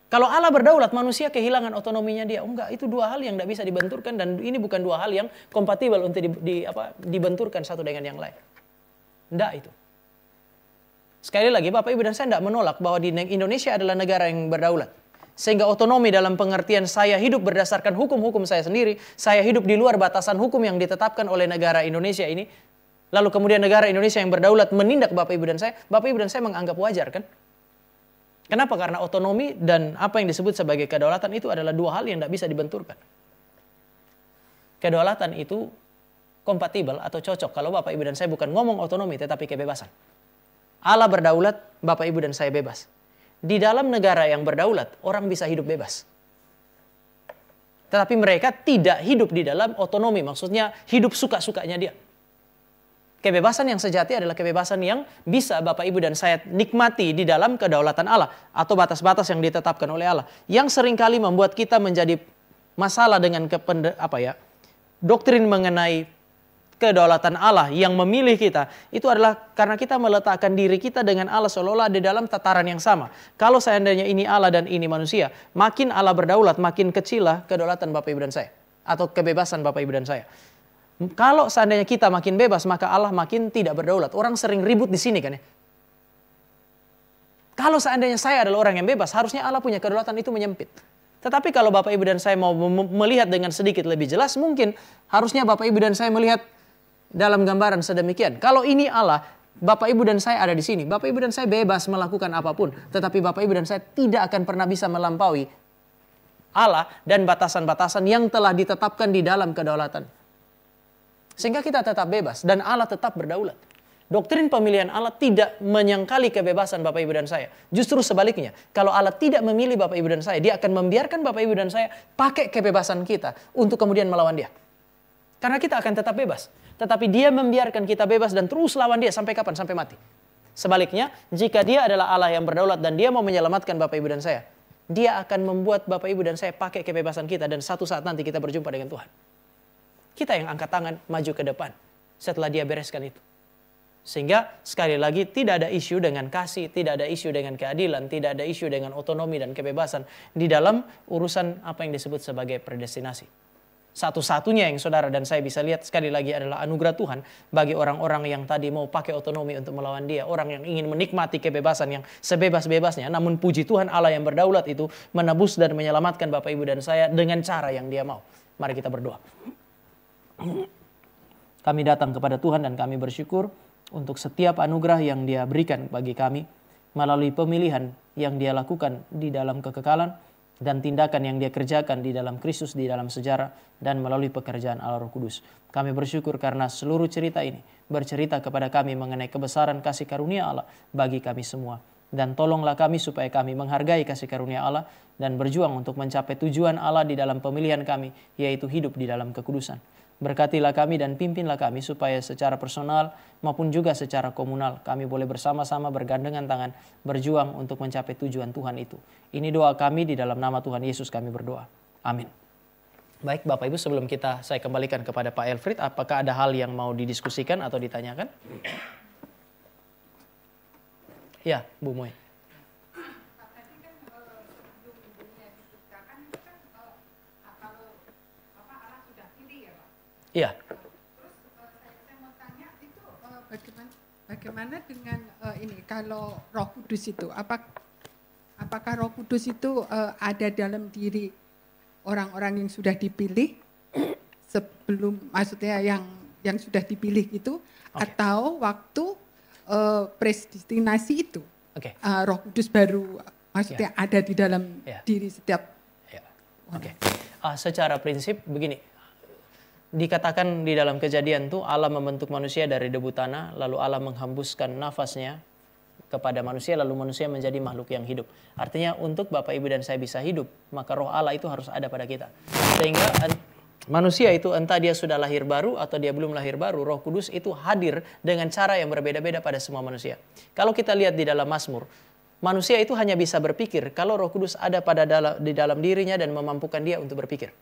Kalau Allah berdaulat, manusia kehilangan otonominya dia. Enggak, itu dua hal yang tidak bisa dibenturkan dan ini bukan dua hal yang kompatibel untuk dibenturkan satu dengan yang lain. Tidak itu. Sekali lagi, Bapak Ibu dan saya tidak menolak bahwa di Indonesia adalah negara yang berdaulat. Sehingga otonomi dalam pengertian saya hidup berdasarkan hukum-hukum saya sendiri, saya hidup di luar batasan hukum yang ditetapkan oleh negara Indonesia ini. Lalu kemudian negara Indonesia yang berdaulat menindak Bapak Ibu dan saya menganggap wajar kan? Kenapa? Karena otonomi dan apa yang disebut sebagai kedaulatan itu adalah dua hal yang tidak bisa dibenturkan. Kedaulatan itu kompatibel atau cocok kalau Bapak Ibu dan saya bukan ngomong otonomi tetapi kebebasan. Allah berdaulat, Bapak Ibu dan saya bebas. Di dalam negara yang berdaulat, orang bisa hidup bebas. Tetapi mereka tidak hidup di dalam otonomi, maksudnya hidup suka-sukanya dia. Kebebasan yang sejati adalah kebebasan yang bisa Bapak Ibu dan saya nikmati di dalam kedaulatan Allah atau batas-batas yang ditetapkan oleh Allah. Yang seringkali membuat kita menjadi masalah dengan doktrin mengenai kedaulatan Allah yang memilih kita. Itu adalah karena kita meletakkan diri kita dengan Allah seolah-olah di dalam tataran yang sama. Kalau seandainya ini Allah dan ini manusia, makin Allah berdaulat, makin kecillah kedaulatan Bapak Ibu dan saya. Atau kebebasan Bapak Ibu dan saya. Kalau seandainya kita makin bebas, maka Allah makin tidak berdaulat. Orang sering ribut di sini kan ya. Kalau seandainya saya adalah orang yang bebas, harusnya Allah punya kedaulatan itu menyempit. Tetapi kalau Bapak Ibu dan saya mau melihat dengan sedikit lebih jelas, mungkin harusnya Bapak Ibu dan saya melihat dalam gambaran sedemikian. Kalau ini Allah, Bapak Ibu dan saya ada di sini. Bapak Ibu dan saya bebas melakukan apapun. Tetapi Bapak Ibu dan saya tidak akan pernah bisa melampaui Allah dan batasan-batasan yang telah ditetapkan di dalam kedaulatan. Sehingga kita tetap bebas dan Allah tetap berdaulat. Doktrin pemilihan Allah tidak menyangkali kebebasan Bapak Ibu dan saya. Justru sebaliknya, kalau Allah tidak memilih Bapak Ibu dan saya, Dia akan membiarkan Bapak Ibu dan saya pakai kebebasan kita untuk kemudian melawan Dia. Karena kita akan tetap bebas. Tetapi Dia membiarkan kita bebas dan terus lawan Dia sampai kapan? Sampai mati. Sebaliknya, jika Dia adalah Allah yang berdaulat dan Dia mau menyelamatkan Bapak Ibu dan saya, Dia akan membuat Bapak Ibu dan saya pakai kebebasan kita dan satu saat nanti kita berjumpa dengan Tuhan. Kita yang angkat tangan maju ke depan setelah Dia bereskan itu. Sehingga sekali lagi tidak ada isu dengan kasih, tidak ada isu dengan keadilan, tidak ada isu dengan otonomi dan kebebasan di dalam urusan apa yang disebut sebagai predestinasi. Satu-satunya yang saudara dan saya bisa lihat sekali lagi adalah anugerah Tuhan bagi orang-orang yang tadi mau pakai otonomi untuk melawan Dia. Orang yang ingin menikmati kebebasan yang sebebas-bebasnya. Namun puji Tuhan, Allah yang berdaulat itu menebus dan menyelamatkan Bapak Ibu dan saya dengan cara yang Dia mau. Mari kita berdoa. Kami datang kepada Tuhan dan kami bersyukur untuk setiap anugerah yang Dia berikan bagi kami melalui pemilihan yang Dia lakukan di dalam kekekalan dan tindakan yang Dia kerjakan di dalam Kristus di dalam sejarah dan melalui pekerjaan Allah Roh Kudus. Kami bersyukur karena seluruh cerita ini bercerita kepada kami mengenai kebesaran kasih karunia Allah bagi kami semua. Dan tolonglah kami supaya kami menghargai kasih karunia Allah dan berjuang untuk mencapai tujuan Allah di dalam pemilihan kami, yaitu hidup di dalam kekudusan. Berkatilah kami dan pimpinlah kami supaya secara personal maupun juga secara komunal kami boleh bersama-sama bergandengan tangan berjuang untuk mencapai tujuan Tuhan itu. Ini doa kami di dalam nama Tuhan Yesus kami berdoa. Amin. Baik Bapak Ibu, sebelum saya kembalikan kepada Pak Elfried, apakah ada hal yang mau didiskusikan atau ditanyakan? Ya, Bu Moy. Iya. Terus saya mau tanya itu bagaimana dengan ini kalau Roh Kudus itu apakah Roh Kudus itu ada dalam diri orang-orang yang sudah dipilih sebelum, maksudnya yang sudah dipilih itu, atau waktu predestinasi itu Roh Kudus baru maksudnya ada di dalam diri setiap. Secara prinsip begini, dikatakan di dalam Kejadian tuh Allah membentuk manusia dari debu tanah, lalu Allah menghembuskan nafasnya kepada manusia, lalu manusia menjadi makhluk yang hidup. Artinya untuk Bapak Ibu dan saya bisa hidup, maka roh Allah itu harus ada pada kita. Sehingga manusia itu entah dia sudah lahir baru atau dia belum lahir baru, Roh Kudus itu hadir dengan cara yang berbeda-beda pada semua manusia. Kalau kita lihat di dalam Mazmur, manusia itu hanya bisa berpikir kalau Roh Kudus ada di dalam dirinya dan memampukan dia untuk berpikir.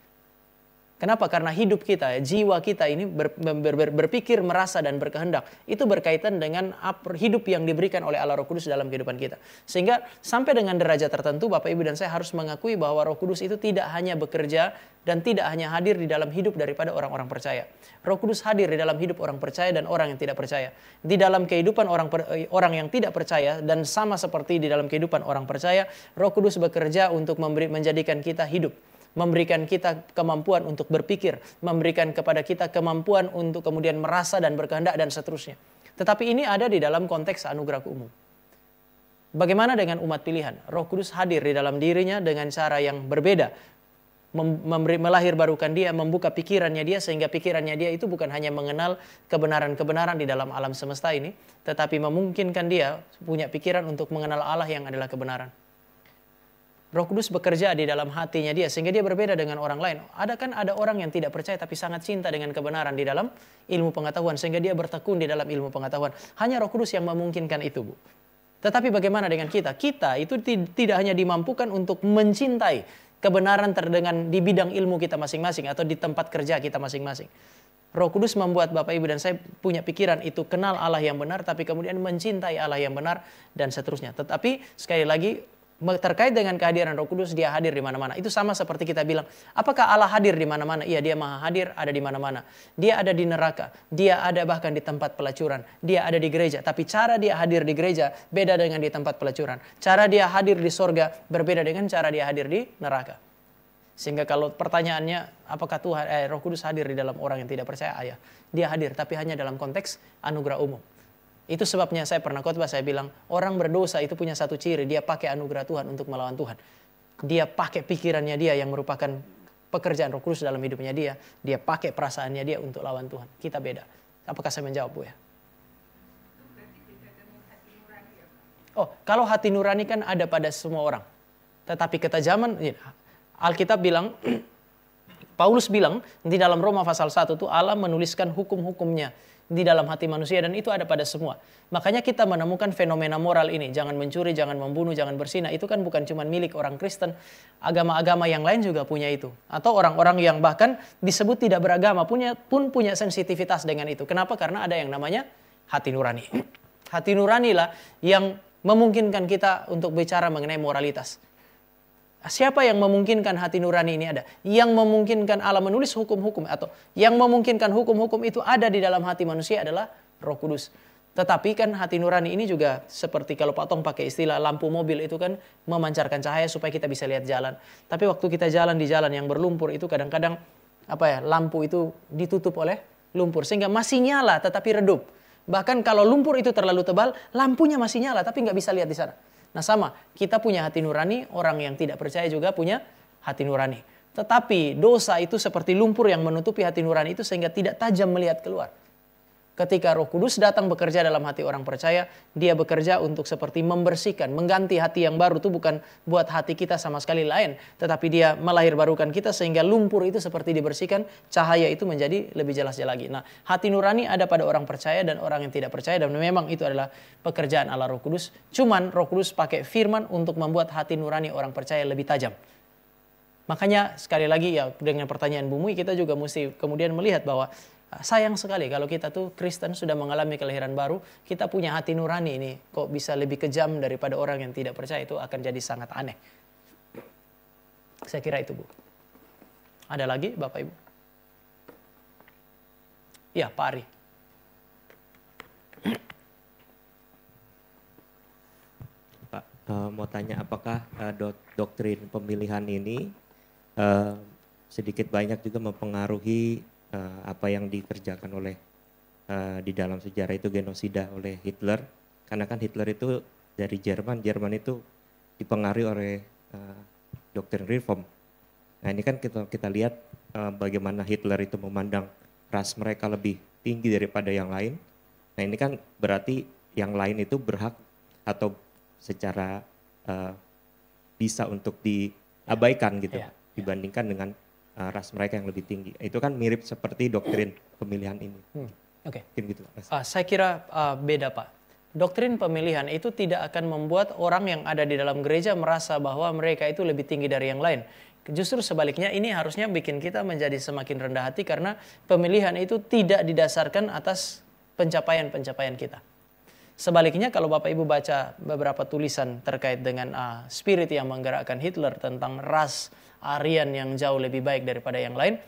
Kenapa? Karena hidup kita, jiwa kita ini berpikir, merasa, dan berkehendak. Itu berkaitan dengan hidup yang diberikan oleh Allah Roh Kudus dalam kehidupan kita. Sehingga sampai dengan derajat tertentu, Bapak Ibu dan saya harus mengakui bahwa Roh Kudus itu tidak hanya bekerja dan tidak hanya hadir di dalam hidup daripada orang-orang percaya. Roh Kudus hadir di dalam hidup orang percaya dan orang yang tidak percaya. Di dalam kehidupan orang yang tidak percaya dan sama seperti di dalam kehidupan orang percaya, Roh Kudus bekerja untuk menjadikan kita hidup. Memberikan kita kemampuan untuk berpikir, memberikan kepada kita kemampuan untuk kemudian merasa dan berkehendak dan seterusnya. Tetapi ini ada di dalam konteks anugerah umum. Bagaimana dengan umat pilihan? Roh Kudus hadir di dalam dirinya dengan cara yang berbeda. Melahirbarukan dia, membuka pikirannya dia, sehingga pikirannya dia itu bukan hanya mengenal kebenaran-kebenaran di dalam alam semesta ini, tetapi memungkinkan dia punya pikiran untuk mengenal Allah yang adalah kebenaran. Roh Kudus bekerja di dalam hatinya dia sehingga dia berbeda dengan orang lain. Ada orang yang tidak percaya tapi sangat cinta dengan kebenaran di dalam ilmu pengetahuan sehingga dia bertekun di dalam ilmu pengetahuan. Hanya Roh Kudus yang memungkinkan itu, Bu. Tetapi bagaimana dengan kita? Kita itu tidak hanya dimampukan untuk mencintai kebenaran terdengan di bidang ilmu kita masing-masing atau di tempat kerja kita masing-masing. Roh Kudus membuat Bapak Ibu dan saya punya pikiran itu kenal Allah yang benar, tapi kemudian mencintai Allah yang benar dan seterusnya. Tetapi sekali lagi terkait dengan kehadiran Roh Kudus, dia hadir di mana-mana. Itu sama seperti kita bilang, apakah Allah hadir di mana-mana? Iya, dia maha hadir, ada di mana-mana. Dia ada di neraka, dia ada bahkan di tempat pelacuran, dia ada di gereja. Tapi cara dia hadir di gereja beda dengan di tempat pelacuran. Cara dia hadir di sorga berbeda dengan cara dia hadir di neraka. Sehingga kalau pertanyaannya, apakah Roh Kudus hadir di dalam orang yang tidak percaya? Iya, dia hadir, tapi hanya dalam konteks anugerah umum. Itu sebabnya saya pernah khotbah, saya bilang, orang berdosa itu punya satu ciri, dia pakai anugerah Tuhan untuk melawan Tuhan. Dia pakai pikirannya dia yang merupakan pekerjaan Roh Kudus dalam hidupnya dia pakai perasaannya dia untuk lawan Tuhan. Kita beda. Apakah saya menjawab, Bu ya? Kalau hati nurani kan ada pada semua orang. Tetapi ketajaman, Alkitab bilang, Paulus bilang di dalam Roma pasal 1 itu Allah menuliskan hukum-hukumnya di dalam hati manusia dan itu ada pada semua. Makanya kita menemukan fenomena moral ini. Jangan mencuri, jangan membunuh, jangan berzina. Itu kan bukan cuma milik orang Kristen. Agama-agama yang lain juga punya itu. Atau orang-orang yang bahkan disebut tidak beragama pun punya sensitivitas dengan itu. Kenapa? Karena ada yang namanya hati nurani. Hati nuranilah yang memungkinkan kita untuk bicara mengenai moralitas. Siapa yang memungkinkan hati nurani ini ada? Yang memungkinkan Allah menulis hukum-hukum atau yang memungkinkan hukum-hukum itu ada di dalam hati manusia adalah Roh Kudus. Tetapi kan hati nurani ini juga seperti kalau Pak Tong pakai istilah lampu mobil itu kan memancarkan cahaya supaya kita bisa lihat jalan. Tapi waktu kita jalan di jalan yang berlumpur itu kadang-kadang lampu itu ditutup oleh lumpur sehingga masih nyala tetapi redup. Bahkan kalau lumpur itu terlalu tebal, lampunya masih nyala tapi nggak bisa lihat di sana. Nah sama, kita punya hati nurani, orang yang tidak percaya juga punya hati nurani. Tetapi dosa itu seperti lumpur yang menutupi hati nurani itu sehingga tidak tajam melihat keluar. Ketika Roh Kudus datang bekerja dalam hati orang percaya, dia bekerja untuk seperti membersihkan, mengganti hati yang baru itu bukan buat hati kita sama sekali lain, tetapi dia melahirbarukan kita sehingga lumpur itu seperti dibersihkan, cahaya itu menjadi lebih jelas lagi. Nah, hati nurani ada pada orang percaya dan orang yang tidak percaya dan memang itu adalah pekerjaan Allah Roh Kudus. Cuman Roh Kudus pakai firman untuk membuat hati nurani orang percaya lebih tajam. Makanya sekali lagi ya dengan pertanyaan Bu Mui kita juga mesti kemudian melihat bahwa sayang sekali kalau kita tuh Kristen sudah mengalami kelahiran baru, kita punya hati nurani ini kok bisa lebih kejam daripada orang yang tidak percaya, itu akan jadi sangat aneh. Saya kira itu Bu. Ada lagi Bapak Ibu? Ya Pak Ari. Pak, mau tanya apakah doktrin pemilihan ini sedikit banyak juga mempengaruhi apa yang dikerjakan oleh di dalam sejarah itu genosida oleh Hitler, karena kan Hitler itu dari Jerman itu dipengaruhi oleh doktrin reform. Nah ini kan kita lihat bagaimana Hitler itu memandang ras mereka lebih tinggi daripada yang lain. Nah ini kan berarti yang lain itu berhak atau secara bisa untuk diabaikan gitu dibandingkan dengan ras mereka yang lebih tinggi. Itu kan mirip seperti doktrin pemilihan ini. Oke. Gitu. Saya kira beda Pak. Doktrin pemilihan itu tidak akan membuat orang yang ada di dalam gereja merasa bahwa mereka itu lebih tinggi dari yang lain. Justru sebaliknya ini harusnya bikin kita menjadi semakin rendah hati karena pemilihan itu tidak didasarkan atas pencapaian-pencapaian kita. Sebaliknya kalau Bapak Ibu baca beberapa tulisan terkait dengan spirit yang menggerakkan Hitler tentang ras Aryan yang jauh lebih baik daripada yang lain,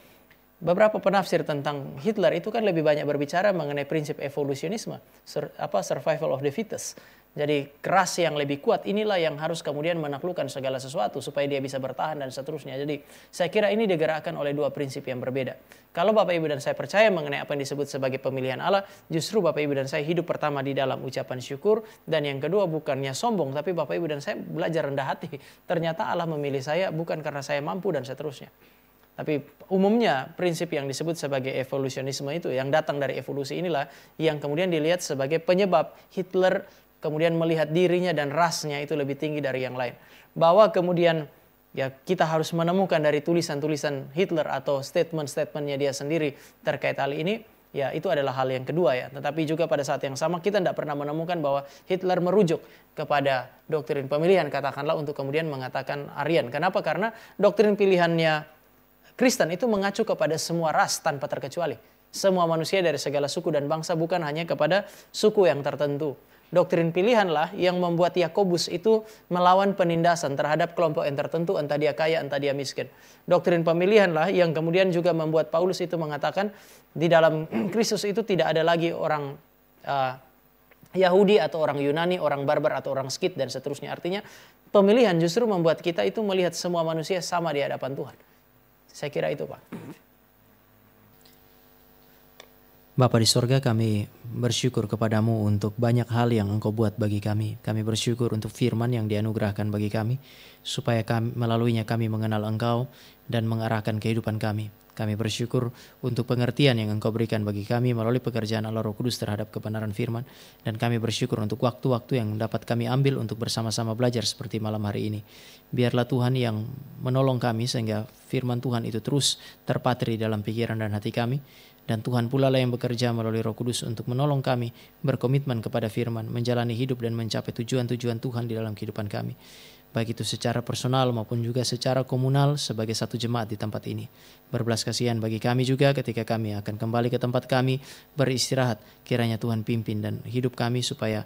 beberapa penafsir tentang Hitler itu kan lebih banyak berbicara mengenai prinsip evolusionisme, survival of the fittest. Jadi ras yang lebih kuat inilah yang harus kemudian menaklukkan segala sesuatu supaya dia bisa bertahan dan seterusnya. Jadi saya kira ini digerakkan oleh dua prinsip yang berbeda. Kalau Bapak Ibu dan saya percaya mengenai apa yang disebut sebagai pemilihan Allah, justru Bapak Ibu dan saya hidup pertama di dalam ucapan syukur, dan yang kedua bukannya sombong, tapi Bapak Ibu dan saya belajar rendah hati. Ternyata Allah memilih saya bukan karena saya mampu dan seterusnya. Tapi umumnya prinsip yang disebut sebagai evolusionisme itu yang datang dari evolusi inilah yang kemudian dilihat sebagai penyebab Hitler kemudian melihat dirinya dan rasnya itu lebih tinggi dari yang lain. Bahwa kemudian ya kita harus menemukan dari tulisan-tulisan Hitler atau statement-statementnya dia sendiri terkait hal ini, ya itu adalah hal yang kedua ya. Tetapi juga pada saat yang sama kita tidak pernah menemukan bahwa Hitler merujuk kepada doktrin pemilihan katakanlah untuk kemudian mengatakan Aryan. Kenapa? Karena doktrin pilihannya Kristen itu mengacu kepada semua ras tanpa terkecuali. Semua manusia dari segala suku dan bangsa, bukan hanya kepada suku yang tertentu. Doktrin pilihanlah yang membuat Yakobus itu melawan penindasan terhadap kelompok yang tertentu, entah dia kaya, entah dia miskin. Doktrin pemilihanlah yang kemudian juga membuat Paulus itu mengatakan di dalam Kristus itu tidak ada lagi orang Yahudi atau orang Yunani, orang barbar atau orang Skit dan seterusnya. Artinya pemilihan justru membuat kita itu melihat semua manusia sama di hadapan Tuhan. Saya kira itu Pak. Bapa di sorga, kami bersyukur kepadamu untuk banyak hal yang Engkau buat bagi kami. Kami bersyukur untuk firman yang dianugerahkan bagi kami, supaya melaluinya kami mengenal Engkau dan mengarahkan kehidupan kami. Kami bersyukur untuk pengertian yang Engkau berikan bagi kami melalui pekerjaan Allah Roh Kudus terhadap kebenaran firman. Dan kami bersyukur untuk waktu-waktu yang dapat kami ambil untuk bersama-sama belajar seperti malam hari ini. Biarlah Tuhan yang menolong kami sehingga firman Tuhan itu terus terpatri dalam pikiran dan hati kami. Dan Tuhan pula lah yang bekerja melalui Roh Kudus untuk menolong kami berkomitmen kepada firman, menjalani hidup dan mencapai tujuan-tujuan Tuhan di dalam kehidupan kami. Baik itu secara personal maupun juga secara komunal sebagai satu jemaat di tempat ini. Berbelas kasihan bagi kami juga ketika kami akan kembali ke tempat kami beristirahat. Kiranya Tuhan pimpin dan hidup kami supaya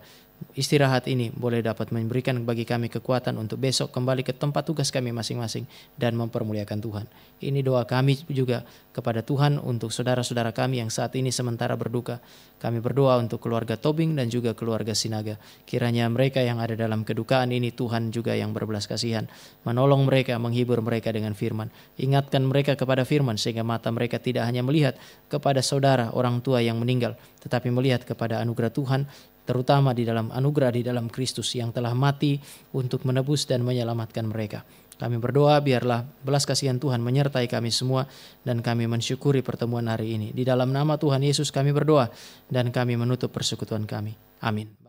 istirahat ini boleh dapat memberikan bagi kami kekuatan untuk besok kembali ke tempat tugas kami masing-masing dan mempermuliakan Tuhan. Ini doa kami juga kepada Tuhan untuk saudara-saudara kami yang saat ini sementara berduka. Kami berdoa untuk keluarga Tobing dan juga keluarga Sinaga. Kiranya mereka yang ada dalam kedukaan ini Tuhan juga yang berbelas kasihan, menolong mereka, menghibur mereka dengan firman. Ingatkan mereka kepada firman sehingga mata mereka tidak hanya melihat kepada saudara orang tua yang meninggal, tetapi melihat kepada anugerah Tuhan, terutama di dalam anugerah di dalam Kristus yang telah mati untuk menebus dan menyelamatkan mereka. Kami berdoa biarlah belas kasihan Tuhan menyertai kami semua dan kami mensyukuri pertemuan hari ini. Di dalam nama Tuhan Yesus kami berdoa dan kami menutup persekutuan kami. Amin.